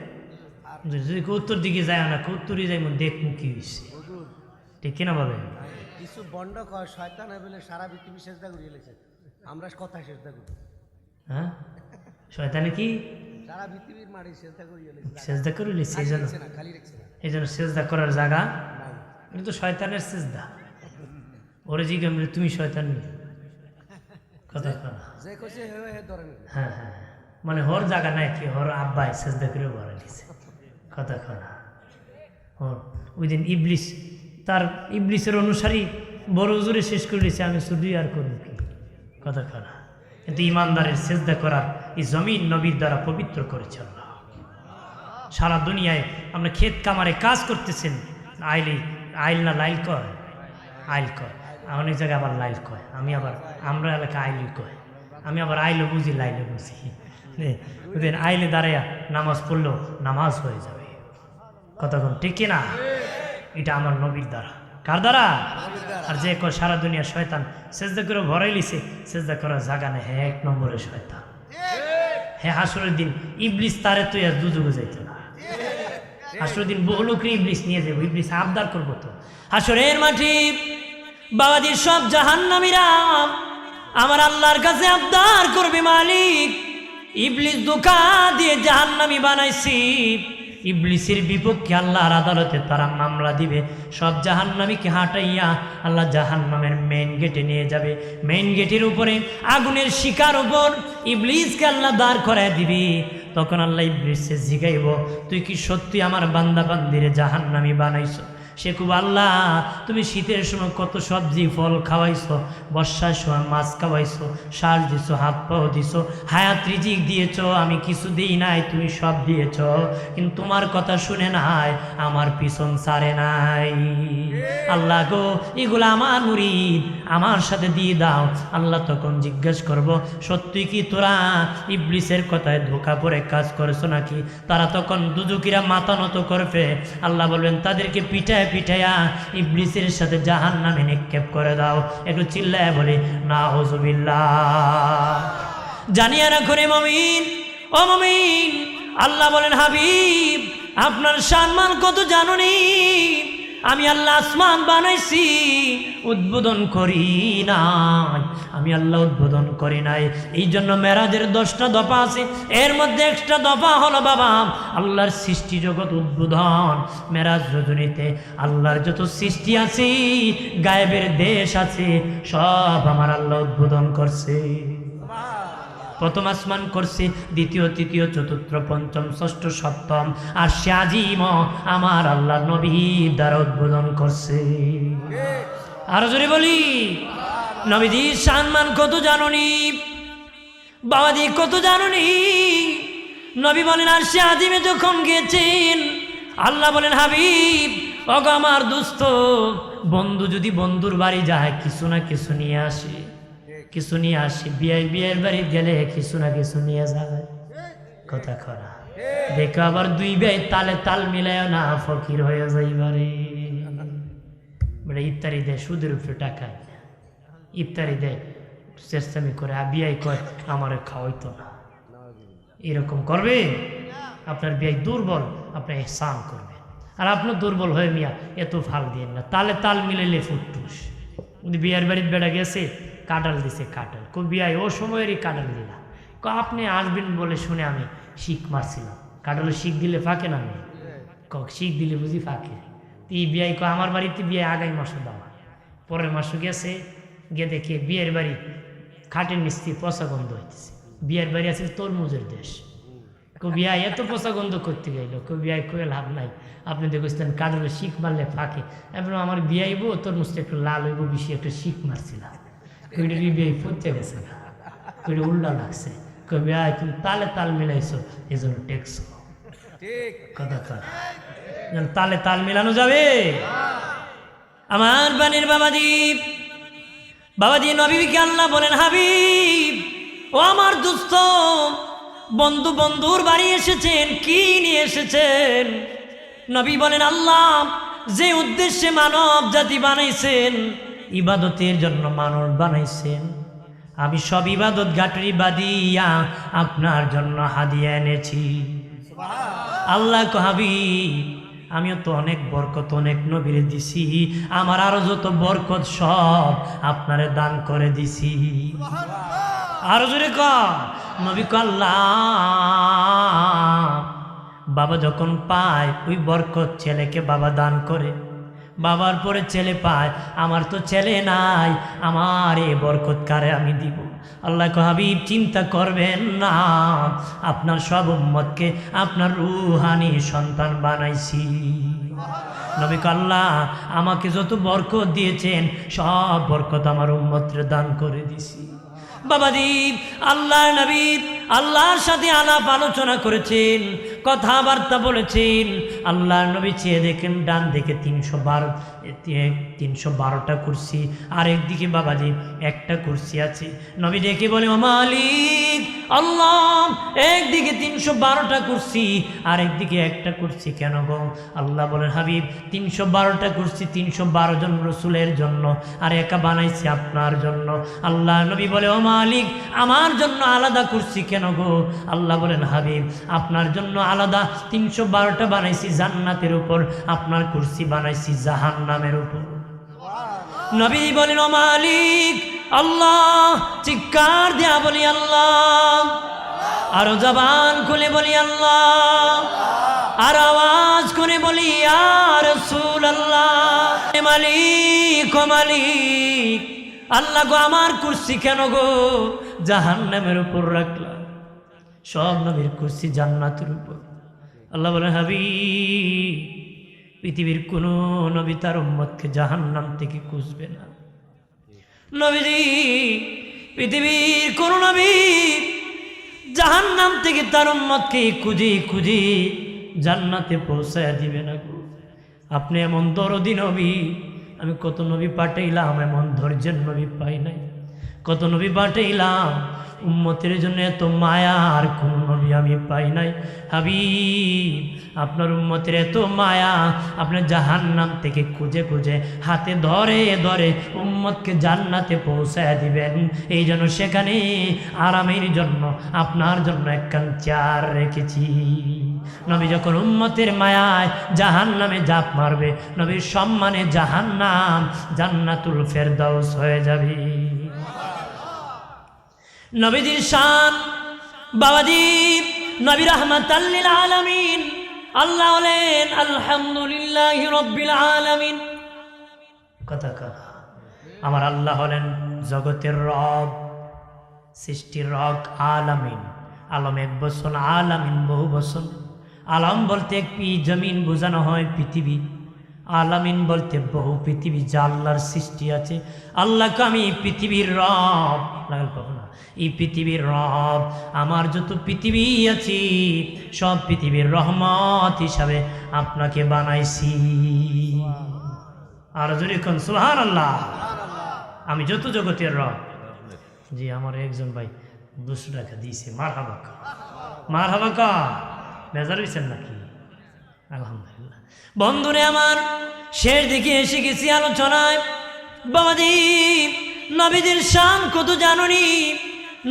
যদি উত্তর দিকে যায় না, উত্তরই যাই দেখবো কি হয়েছে, ঠিক কিনা বলে। কিছু বন্ড কয় শয়তান বলে সারা পৃথিবী সেজদা করিয়ে লেছে, আমরা কথা সেজদা করি। হ্যাঁ, শয়তানে কি সারা পৃথিবীর মাটি সেজদা করিয়ে লেছে, সেজদা করে লিছে। এই জন্য খালি রাখছে না, এই জন্য সেজদা করার জায়গা কিন্তু শয়তানের সেজদা। ওরে জি গেমরে তুমি শয়তান নি কথা কনা, যে কইছে হে ধরেন। হ্যাঁ হ্যাঁ, মানে হর জায়গা নাই কি, হর আব্বাই সেজদা করে ভরে দিছে কথা কনা। ওই দিন ইবলিস তার ইবলিসের অনুসারী বড় জোরে শেষ করে দিয়েছে, আমি শুধু আর করব কি কথা কনা। কিন্তু ইমানদারের সেজদা করার এই জমিন নবীর দ্বারা পবিত্র করেছে আল্লাহ। সারা দুনিয়ায় আমরা ক্ষেত কামারে কাজ করতেছেন, আইল না লাইল কয়, আইল কয়, অনেক জায়গায় আবার লাইল কয়, আমি আবার আমরা এলাকায় আইল কয়, আমি আবার আইলে বুঝি লাইলে বুঝি। ওদিন আইলে দাঁড়াইয়া নামাজ পড়লেও নামাজ হয়ে যাবে কতক্ষণ, ঠিক কিনা? এটা আমার নবীর দ্বারা। কার দ্বারা? আর যে কয় সারা দুনিয়া শয়তান সেজদা করে ভরাই লিছে, সেজদা করার জায়গা নেই, হ্যাঁ 1 নম্বরের শয়তান। হ্যাঁ, হাসরের দিন ইবলিস তারে তো আর দুজুগে যাইত না। হাসরের দিন বহু লোক ইবলিস নিয়ে যাবো, ইবলিস আবদার করবো তো। হাসরের মাঠে বাবাজির সব জাহান্নামীরা আমার আল্লাহর কাছে আবদার করবে, মালিক ইবলিস ধোঁকা দিয়ে জাহান্নামী বানাইছি। ইবলিসের বিপক্ষে আল্লাহর আদালতে তারা মামলা দিবে। সব জাহান্নামীকে হাঁটাইয়া আল্লাহ জাহান্নামের মেইন গেটে নিয়ে যাবে। মেইন গেটের উপরে আগুনের শিকার উপর ইবলিসকে আল্লাহ দাঁড় করায় দিবি। তখন আল্লাহ ইবলিসকে জিগাইব, তুই কি সত্যি আমার বান্দা বান্দিরে জাহান্নামী বানাইছো? সে খুব, আল্লাহ তুমি শীতের সময় কত সবজি ফল খাওয়াইছো, বর্ষার সময় মাছ খাওয়াইছো, শাল দিছো, হাত পাও দিছো, হায়াত রিজিক দিয়েছো, আমি কিছু দিই নাই, তুমি সব দিয়েছো, কিন্তু তোমার কথা শুনে নাই, আমার পিছন ছাড়ে নাই। আল্লাহ গো, এগুলো আমার মুরিদ, আমার সাথে দিয়ে দাও। আল্লাহ তখন জিজ্ঞেস করব, সত্যি কি তোরা ইবলিসের কথায় ধোঁকা পড়ে কাজ করছো নাকি? তারা তখন দুজুকিরা মাথা নত করবে। আল্লাহ বলবেন, তাদেরকে পিঠায় পিঠাইয়া ইবলিসের সাথে জাহান্নামে নিক্ষেপ করে দাও। একটু চিল্লায় বলি নাউযুবিল্লাহ। জানিয়া রাখো রে মুমিন, ও মুমিন, আল্লাহ বলেন, হাবিব আপনার সম্মান কত জানুনি? আমি আল্লাহ আসমান বানাইছি, উদ্বোধন করি নাই। আমি আল্লাহ উদ্বোধন করি নাই। এই জন্য মেরাজের 10টা দফা আছে, এর মধ্যে একটা দফা হলো বাবা আল্লাহর সৃষ্টি জগৎ উদ্বোধন। মেরাজ রজনীতে আল্লাহর যত সৃষ্টি আছে, গায়েবের দেশ আছে, সব আমার আল্লাহ উদ্বোধন করছে। প্রথম আসমান করছে, দ্বিতীয় তৃতীয় চতুর্থ পঞ্চম ষষ্ঠ সপ্তম, আর সে আজিম আমার আল্লাহ নবীর দ্বারা উদ্বোধন করছে। আরো জোরে বলি, নবীজির সম্মান কত জানুনি বাবাজি, কত জানুনি। নবী বলেন আর সে আজিমে যখন গেছেন, আল্লাহ বলেন হাবিব ওগো আমার দোস্ত, বন্ধু যদি বন্ধুর বাড়ি যায় কিছু না কিছু নিয়ে আসে, কিছু নিয়ে আসে। বিয়ের বাড়ি গেলে কিছু না কিছু নিয়ে যায়। কথা করা দেখো, আবার দুই ভাই তালে তাল মিলায় না, ফকির হয়ে যাইবারে। ইফতারি দেয় সুদের উপরে টাকায়, ইফতারি দেয় চেষ্টামি করে, বিয়াই কয় আমার খাওয়াইতো না। এরকম করবে আপনার বিয়াই দুর্বল, আপনার এহসান করবে। আর আপনার দুর্বল হয়ে মিয়া এত ফাল দিয়ে না, তালে তাল মিলাইলে ফুটটুস। বিয়ের বাড়ির বেড়া গেছে, কাঁঠাল দিছে, কাঁঠাল কো বিয়াই ও সময়েরই কাঁঠাল দিলা, ক আপনি আসবেন বলে শুনে আমি শিখ মারছিলাম। কাঁঠালে শিখ দিলে ফাঁকে না, আমি শিখ দিলে বুঝি ফাঁকে। এই বিয়াই কো আমার বাড়িতে বিয়ে আগামী মাসে দেওয়া। পরের মাসে গেছে, গিয়ে দেখে বিয়ের বাড়ি খাটের মিস্ত্রি পচা গন্ধ হইতেছে। বিয়ের বাড়ি আছে তরমুজের দেশ। কবিয়া এত পচা গন্ধ করতে গেল, কবিয়াই কয়ে লাভ নাই, আপনি দেখেছিলেন কাঁঠালে শিখ মারলে ফাঁকে। এবার আমার বিয়াইবো তরমুজটা একটু লাল হইব, বেশি একটু শিখ মারছিলাম। কইটা বিয়াই পড়তে গেছে না, কইটা উল্টা লাগছে। কবিয়া তুমি তালে তাল মিলাইছো, এই জন্য টেকছো। কথা তালে তাল মিলানো যাবে। আমার বানের বাবাজি নবীকে আল্লাহ বলেন হাবিব ও আমার দোস্ত, বন্ধু বন্ধুর বাড়ি এসেছেন, কি নিয়ে এসেছেন? নবী বলেন আল্লাহ যে উদ্দেশ্যে মানব জাতি বানাইছেন, ইবাদতের জন্য মানব বানাইছেন, আমি সব ইবাদত গাটরি বাদিয়া আপনার জন্য হাদিয়া এনেছি। আল্লাহ হাবিব আমিও তো অনেক বরকত অনেক নবীরে দিছি, আমার আরো যত বরকত সব আপনারে দান করে দিছি। আরো জোরে কর নবী আল্লাহ। বাবা যখন পায় ওই বরকত ছেলেকে বাবা দান করে, বাবার পরে ছেলে পায়, আমার তো ছেলে নাই, আমার এ বরকত কারে আমি দিব? আল্লাহ হাবিব চিন্তা করবেন না, আপনার সব উম্মতকে আপনার রুহানি সন্তান বানাইছি। নবী আল্লাহ আমাকে যত বরকত দিয়েছেন সব বরকত আমার উম্মতরে দান করে দিছি। বাবাদীপ আল্লাহ নবী আল্লাহর সাথে আলাপ আলোচনা করেছেন, কথাবার্তা বলেছেন। আল্লাহ নবী চেয়ে দেখেন ডান দিকে 312টা কুরসি, আর একদিকে বাবাজি একটা কুরসি আছে। নবী ডেকে বলে ও মালিক আল্লাহ, একদিকে 312টা কুরসি আর একদিকে একটা কুরসি কেন গো? আল্লাহ বলেন হাবিব 312টা কুরসি 312 জন রসুলের জন্য, আর একা বানাইছি আপনার জন্য। আল্লাহ নবী বলে ও মালিক আমার জন্য আলাদা কুরসি কেন গো? আল্লাহ বলেন হাবিব আপনার জন্য আলাদা 312টা বানাইছি জান্নাতের উপর, আপনার কুরসি বানাইছি জাহান্নামের উপর। নবী বলেন ও মালিক আল্লাহ, চিৎকার দিয়া বলি আল্লাহ, আরো জবান খুলে বলি আল্লাহ, আর আওয়াজ করে বলি ইয়া রাসূলুল্লাহ। মালিক ও মালিক আল্লাহ গো আমার কুরসি কেন গো জাহান্নামের উপর রাখলাম? সব নবীর কুরসি জান্নাতের উপর। আল্লাহ বলেন হাবিব পৃথিবীর কোন নবী তার উম্মতকে জাহান্নাম থেকে খুঁজবে না। নবীজি পৃথিবীর কোন নবী জাহান্নাম থেকে তার উম্মতকে খুঁজে জান্নাতে পৌঁছায় দিবে না গো। আপনি এমন দরদি নবী, আমি কত নবী পাঠাইলাম, এমন ধৈর্যের নবী পাই নাই। কত নবী পাঠাইলাম, উম্মতের জন্য এত মায়া আর কোন নবী আমি পাই নাই। হাবিব আপনার উম্মতের এত মায়া, আপনার জাহান্নাম থেকে খুঁজে হাতে ধরে উম্মতকে জান্নাতে পৌঁছায় দিবেন। এই জন্য সেখানে আরামের জন্য আপনার জন্য একখান চেয়ার রেখেছি। নবী যখন উম্মতের মায়ায় জাহান্নামে জাপ মারবে, নবীর সম্মানে জাহান্নাম জান্নাতুল ফেরদাউস হয়ে যাবে। নবীজির শান বাবাজি নবী রাহমাতাল লিল আলামিন। আল্লাহ বলেন আলহামদুলিল্লাহি রাব্বিল আলামিন। কথা আমার আল্লাহ হলেন জগতের রব। সৃষ্টির রক আলামিন, আলম এক বচন, আলামিন বহু বচন। আলম বলতে একটি জমিন বোঝানো হয় পৃথিবী, আলামিন বলতে বহু পৃথিবী যা আল্লাহর সৃষ্টি আছে। আল্লাহকে আমি পৃথিবীর রব লাগাল পাবো না, এই পৃথিবীর রব, আমার যত পৃথিবী আছে সব পৃথিবীর রহমত হিসাবে আপনাকে বানাইছি। আর যদি কোন সুবহানাল্লাহ, আমি যত জগতের রব। জি আমার একজন ভাই 200 টাকা দিয়েছে, মারহাবা কা, মারহাবা কা, বেজার হয়েছেন নাকি? আলহামদুলিল্লাহ। বন্ধুরে আমার, শেষ দিকে এসে গেছি আলোচনায়। বাবাজি নবীদের শান কত জানুনি?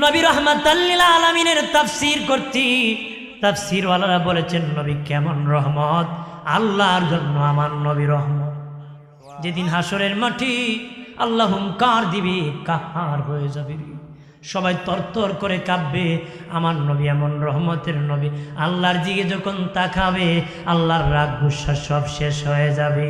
নবী রাহমাতাল লিল আলামিনের তাফসীর করতে তাফসীর ওয়ালারা বলেছেন নবী কেমন রহমত, আল্লাহর জন্য আমার নবী রহমত। যেদিন হাসরের মাটি আল্লাহ হুঙ্কার দিবে, কাহার হয়ে যাবে, সবাই তরতর করে কাঁপবে। আমার নবী এমন রহমতের নবী, আল্লাহর দিকে যখন তাকাবে আল্লাহর রাগ গুসা সব শেষ হয়ে যাবে।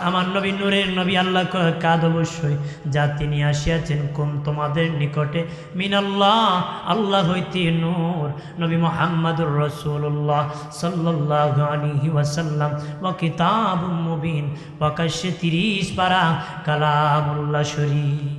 আমার নবী নূরের নবী, আল্লাহ কাদ অবশ্যই যা তিনি আসিয়াছেন কোন তোমাদের নিকটে মিনাল্লাহ, আল্লাহ হইতে নূর, নবী মুহাম্মদুর রাসূলুল্লাহ সাল্লাল্লাহু আলাইহি ওয়াসাল্লাম, ওয়া কিতাবুম মুবিন, প্রকাশ্যে 30 পারা কালামুল্লাহ শরীফ।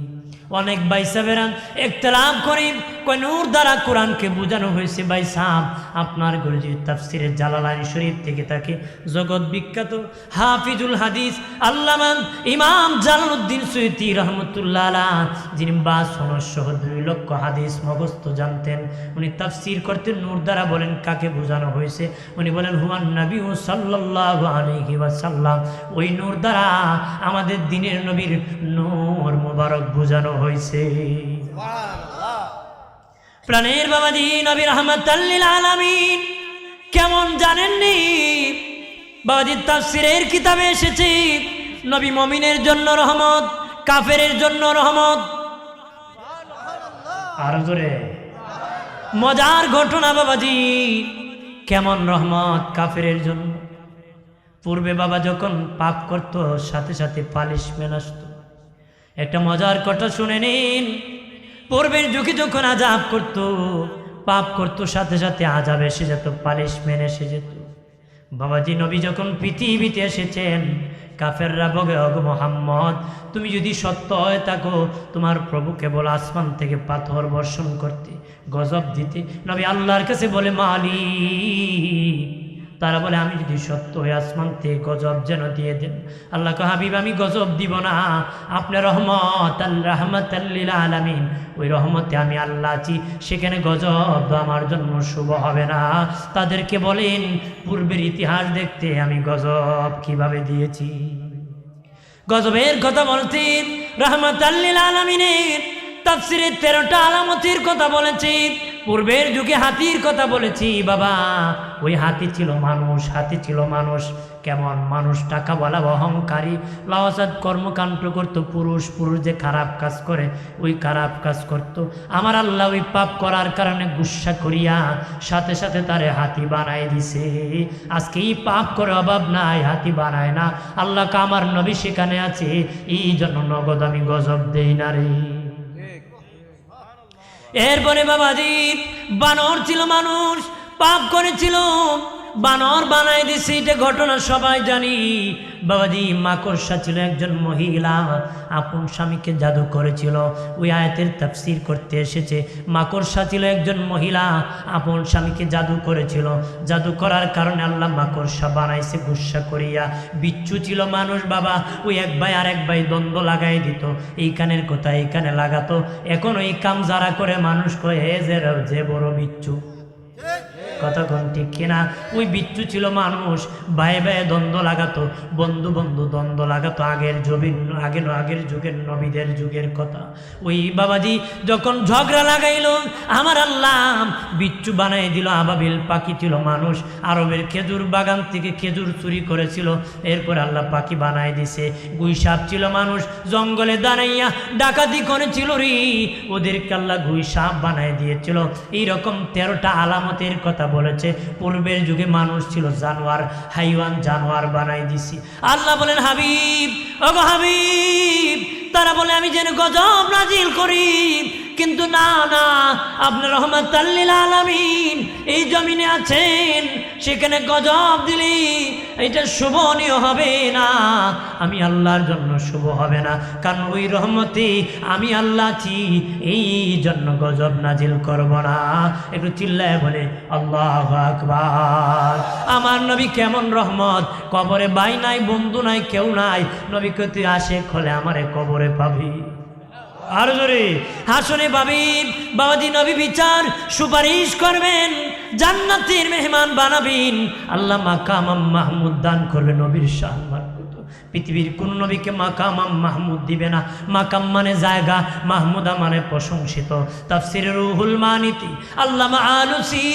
অনেক ভাই সাহেবেরা ইখতিলাফ করে কয় নূর দ্বারা কোরআনকে বোঝানো হয়েছে। ভাই সাহেব, আপনার ঘরে যদি তাফসিরে জালালাইন শরীফ থেকে থাকে, জগৎ বিখ্যাত হাফিজুল হাদিস আল্লামা ইমাম জালালউদ্দিন সুয়ুতী রহমতুল্লাহ আলাহ, যিনি 52 সহ 2 লক্ষ হাদিস মুখস্থ জানতেন, উনি তাফসির করতেন নূর দ্বারা। বলেন কাকে বোঝানো হয়েছে? উনি বলেন হুয়ান নবী সাল্লাল্লাহু আলাইহি ওয়াসাল্লাম, ওই নূর দ্বারা আমাদের দিনের নবীর নূর মুবারক বোঝানো হয়েছে। প্রাণের বাবাজি নবী রাহমাতাল লিল আলামিন কেমন জানেননি? বাবাজি তাফসীরের কিতাবে এসেছে নবী মুমিনের জন্য রহমত, কাফেরের জন্য রহমত। আর জোরে মজার ঘটনা বাবাজি, কেমন রহমত কাফেরের জন্য। পূর্বে বাবা যখন পাপ করত সাথে সাথে পানিশমেন্ট আসতো। একটা মজার কথা শুনে নিন। পূর্বের যুগে যখন আযাব করত, পাপ করত, সাথে সাথে আযাব এসে যেত, পানিশমেন্ট এসে যেত। বাবাজি নবী যখন পৃথিবীতে এসেছেন, কাফেররা বলে ওগো মুহাম্মদ, তুমি যদি সত্য হয়ে থাকো তোমার প্রভু কেবল আসমান থেকে পাথর বর্ষণ করতে, গজব দিতে। নবী আল্লাহর কাছে বলে মালিক, তারা বলে আমি যদি সত্য হয়ে আসমান থেকে গজব যেন দিয়ে দেন। আল্লাহ কয় হাবিব আমি গজব দিব না, আপনার রহমত রাহমাতাল লিল আলামিন, ওই রহমতে আমি আল্লাহ আছি, সেখানে গজব আমার জন্য শুভ হবে না। তাদেরকে বলেন পূর্বের ইতিহাস দেখতে আমি গজব কিভাবে দিয়েছি। গজবের কথা বলছি, রাহমাতাল লিল আলামিনের তাফসীরে 13টা আলামতের কথা বলেছি। পূর্বের যুগে হাতির কথা বলেছি বাবা, ওই হাতি ছিল মানুষ, হাতি ছিল মানুষ। কেমন মানুষ? টাকাওয়ালা, অহংকারী, লাওয়াজাত কর্মকাণ্ড করত। পুরুষ যে খারাপ কাজ করে ওই খারাপ কাজ করত। আমার আল্লাহ ওই পাপ করার কারণে গুসা করিয়া সাথে সাথে তারে হাতি বানায় দিছে। আজকে এই পাপ করে অভাব নাই, হাতি বানায় না। আল্লাহকে আমার নবী সেখানে আছে, এই জন্য নগদ আমি গজব দেই না রে। এরপরে বাবাজি বানর ছিল মানুষ, পাপ করেছিল, বানর বানাই দিছে, এটা ঘটনা সবাই জানি। বাবাজি মাকড়সা ছিল একজন মহিলা, আপন স্বামীকে জাদু করেছিল। ওই আয়াতের তাফসীর করতে এসেছে মাকড়সা ছিল একজন মহিলা, আপন স্বামীকে জাদু করেছিল। জাদু করার কারণে আল্লাহ মাকড়সা বানাইছে গুসা করিয়া। বিচ্ছু ছিল মানুষ বাবা, ওই এক ভাই আর এক ভাই দ্বন্দ্ব লাগাই দিত, এইখানের কথা এইখানে লাগাতো। এখন ওই কাম যারা করে মানুষ কয়ে যে বড় বিচ্ছু, কতক্ষণ ঠিক কিনা? ওই বিচ্ছু ছিল মানুষ, ভাই ভাই দ্বন্দ্ব লাগাতো, বন্ধু দ্বন্দ্ব লাগাতো। আগের যুগের নবীদের যুগের কথা। ওই বাবাজি যখন ঝগড়া লাগাইলো, আমার আল্লাহ বিচ্ছু বানাই দিল। আবাবিল পাখি ছিল মানুষ, আরবের খেজুর বাগান থেকে খেজুর চুরি করেছিল, এরপর আল্লাহ পাখি বানাই দিছে। গুই সাপ ছিল মানুষ, জঙ্গলে দাঁড়াইয়া ডাকাতি করেছিল রে, ওদেরকে আল্লাহ গুই সাপ বানাই দিয়েছিল। এইরকম 13টা আলামতের কথা বলেছে। পূর্বের যুগে মানুষ ছিল জানোয়ার, হাইওয়ান জানোয়ার বানাই দিছি। আল্লাহ বলেন হাবিব, ওগো হাবিব, তারা বলে আমি যেন গজব নাজিল করি, কিন্তু না না, আপনি রহমাতাল লিল আলামিন এই জমিনে আছেন, সেখানে গজব দিলে এটা শোভনীয় হবে না, আমি আল্লাহর জন্য শুভ হবে না, কারণ ওই রহমতে আমি আল্লাহ আছি, এই জন্য গজব নাজিল করব না। একটু চিল্লায় বলে আল্লাহু আকবার। আমার নবী কেমন রহমত, কবরে ভাই নাই, বন্ধু নাই, কেউ নাই, নবীকে তুই আশেক হলে আমারে কবরে পাবি, আর জোরে হাসনে পাবি। বাবাজি নবী বিচার সুপারিশ করবেন, জান্নাতের মেহমান বানাবেন, আল্লাহ মাকাম মাহমুদ দান করবে, নবীর সম্মান। পৃথিবীর কোন নবীকে মাকাম মাহমুদ দিবে না। মাকাম মানে জায়গা, মাহমুদা মানে প্রশংসিত। তাফসিরে রুহুল মানিতে আল্লামা আলুসি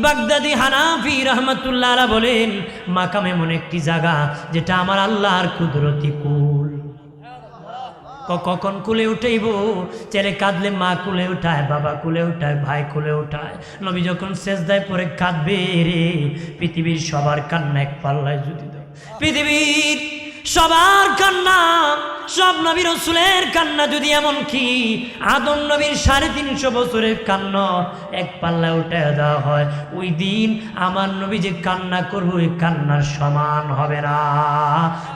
বাগদাদি হানাফি রহমাতুল্লাহ আলাইহি বলেন, মাকাম এমন একটি জায়গা যেটা আমার আল্লাহর কুদরতি কুল। কখন কুলে উঠেইব, ছেলে কাঁদলে মা কুলে উঠায়, বাবা কুলে উঠায়, ভাই কুলে উঠায়। নবী যখন সেজদায় পরে কাঁদবে রে, পৃথিবীর সবার কান্না এক পাল্লায় যদি দাও, পৃথিবীর সবার কান্না, সব নবী রাসূলের কান্না যদি এমন কি আদম নবীর 350 বছরের কান্না এক পাল্লায় উঠে দেওয়া হয়, ওই দিন আমার নবী যে কান্না করবে ওই কান্নার সমান হবে না।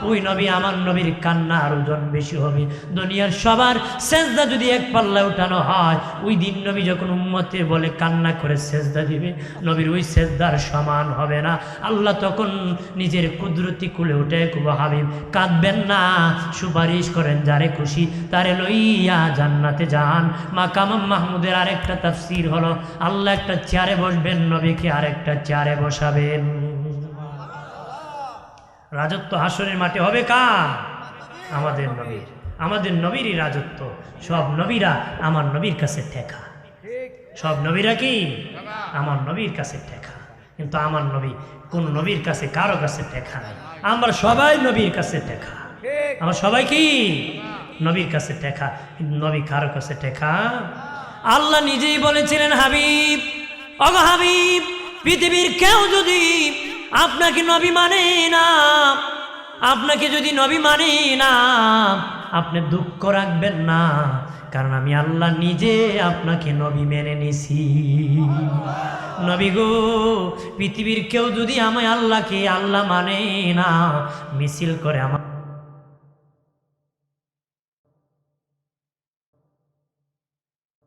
ওই নবী আমার নবীর কান্নার ওজন বেশি হবে। দুনিয়ার সবার সেজদা যদি এক পাল্লায় উঠানো হয়, ওই দিন নবী যখন উম্মতে বলে কান্না করে সেজদা দিবে, নবীর ওই সেজদার সমান হবে না। আল্লাহ তখন নিজের কুদরতি কুলে উঠে কুবা হাবিব কাঁদবেন না, সুপারিশ করেন যারে খুশি তারে লইয়া জান্নাতে যান। মাকাম মাহমুদের আরেকটা তাফসীর হলো, আল্লাহ একটা চেয়ারে বসবেন, নবীকে আরেকটা চেয়ারে বসাবেন। রাজত্ব হাসরের মাঠে হবে কার? আমাদের নবীর। আমাদের নবীরই রাজত্ব। সব নবীরা আমার নবীর কাছে ঠেকা, সব নবীরা কি আমার নবীর কাছে ঠেকা। কিন্তু আমার নবী কোন নবীর কাছে কারো কাছে ঠেকা নাই। আমরা সবাই নবীর কাছে ঠেকা, আমরা সবাই কি নবীর কাছে ঠেকা, কিন্তু নবী কারো কাছে ঠেকা। আল্লাহ নিজেই বলেছিলেন, হাবিব, ওগো হাবিব, পৃথিবীর কেউ যদি আপনাকে নবী মানে না, আপনাকে যদি নবী মানে না, আপনি দুঃখ রাখবেন না, কারণ আমি আল্লাহ নিজে আপনাকে নবী মেনে নিছি। নবী গো, পৃথিবীর কেউ যদি আমায় আল্লাহকে আল্লাহ মানে না, মিছিল করে আমার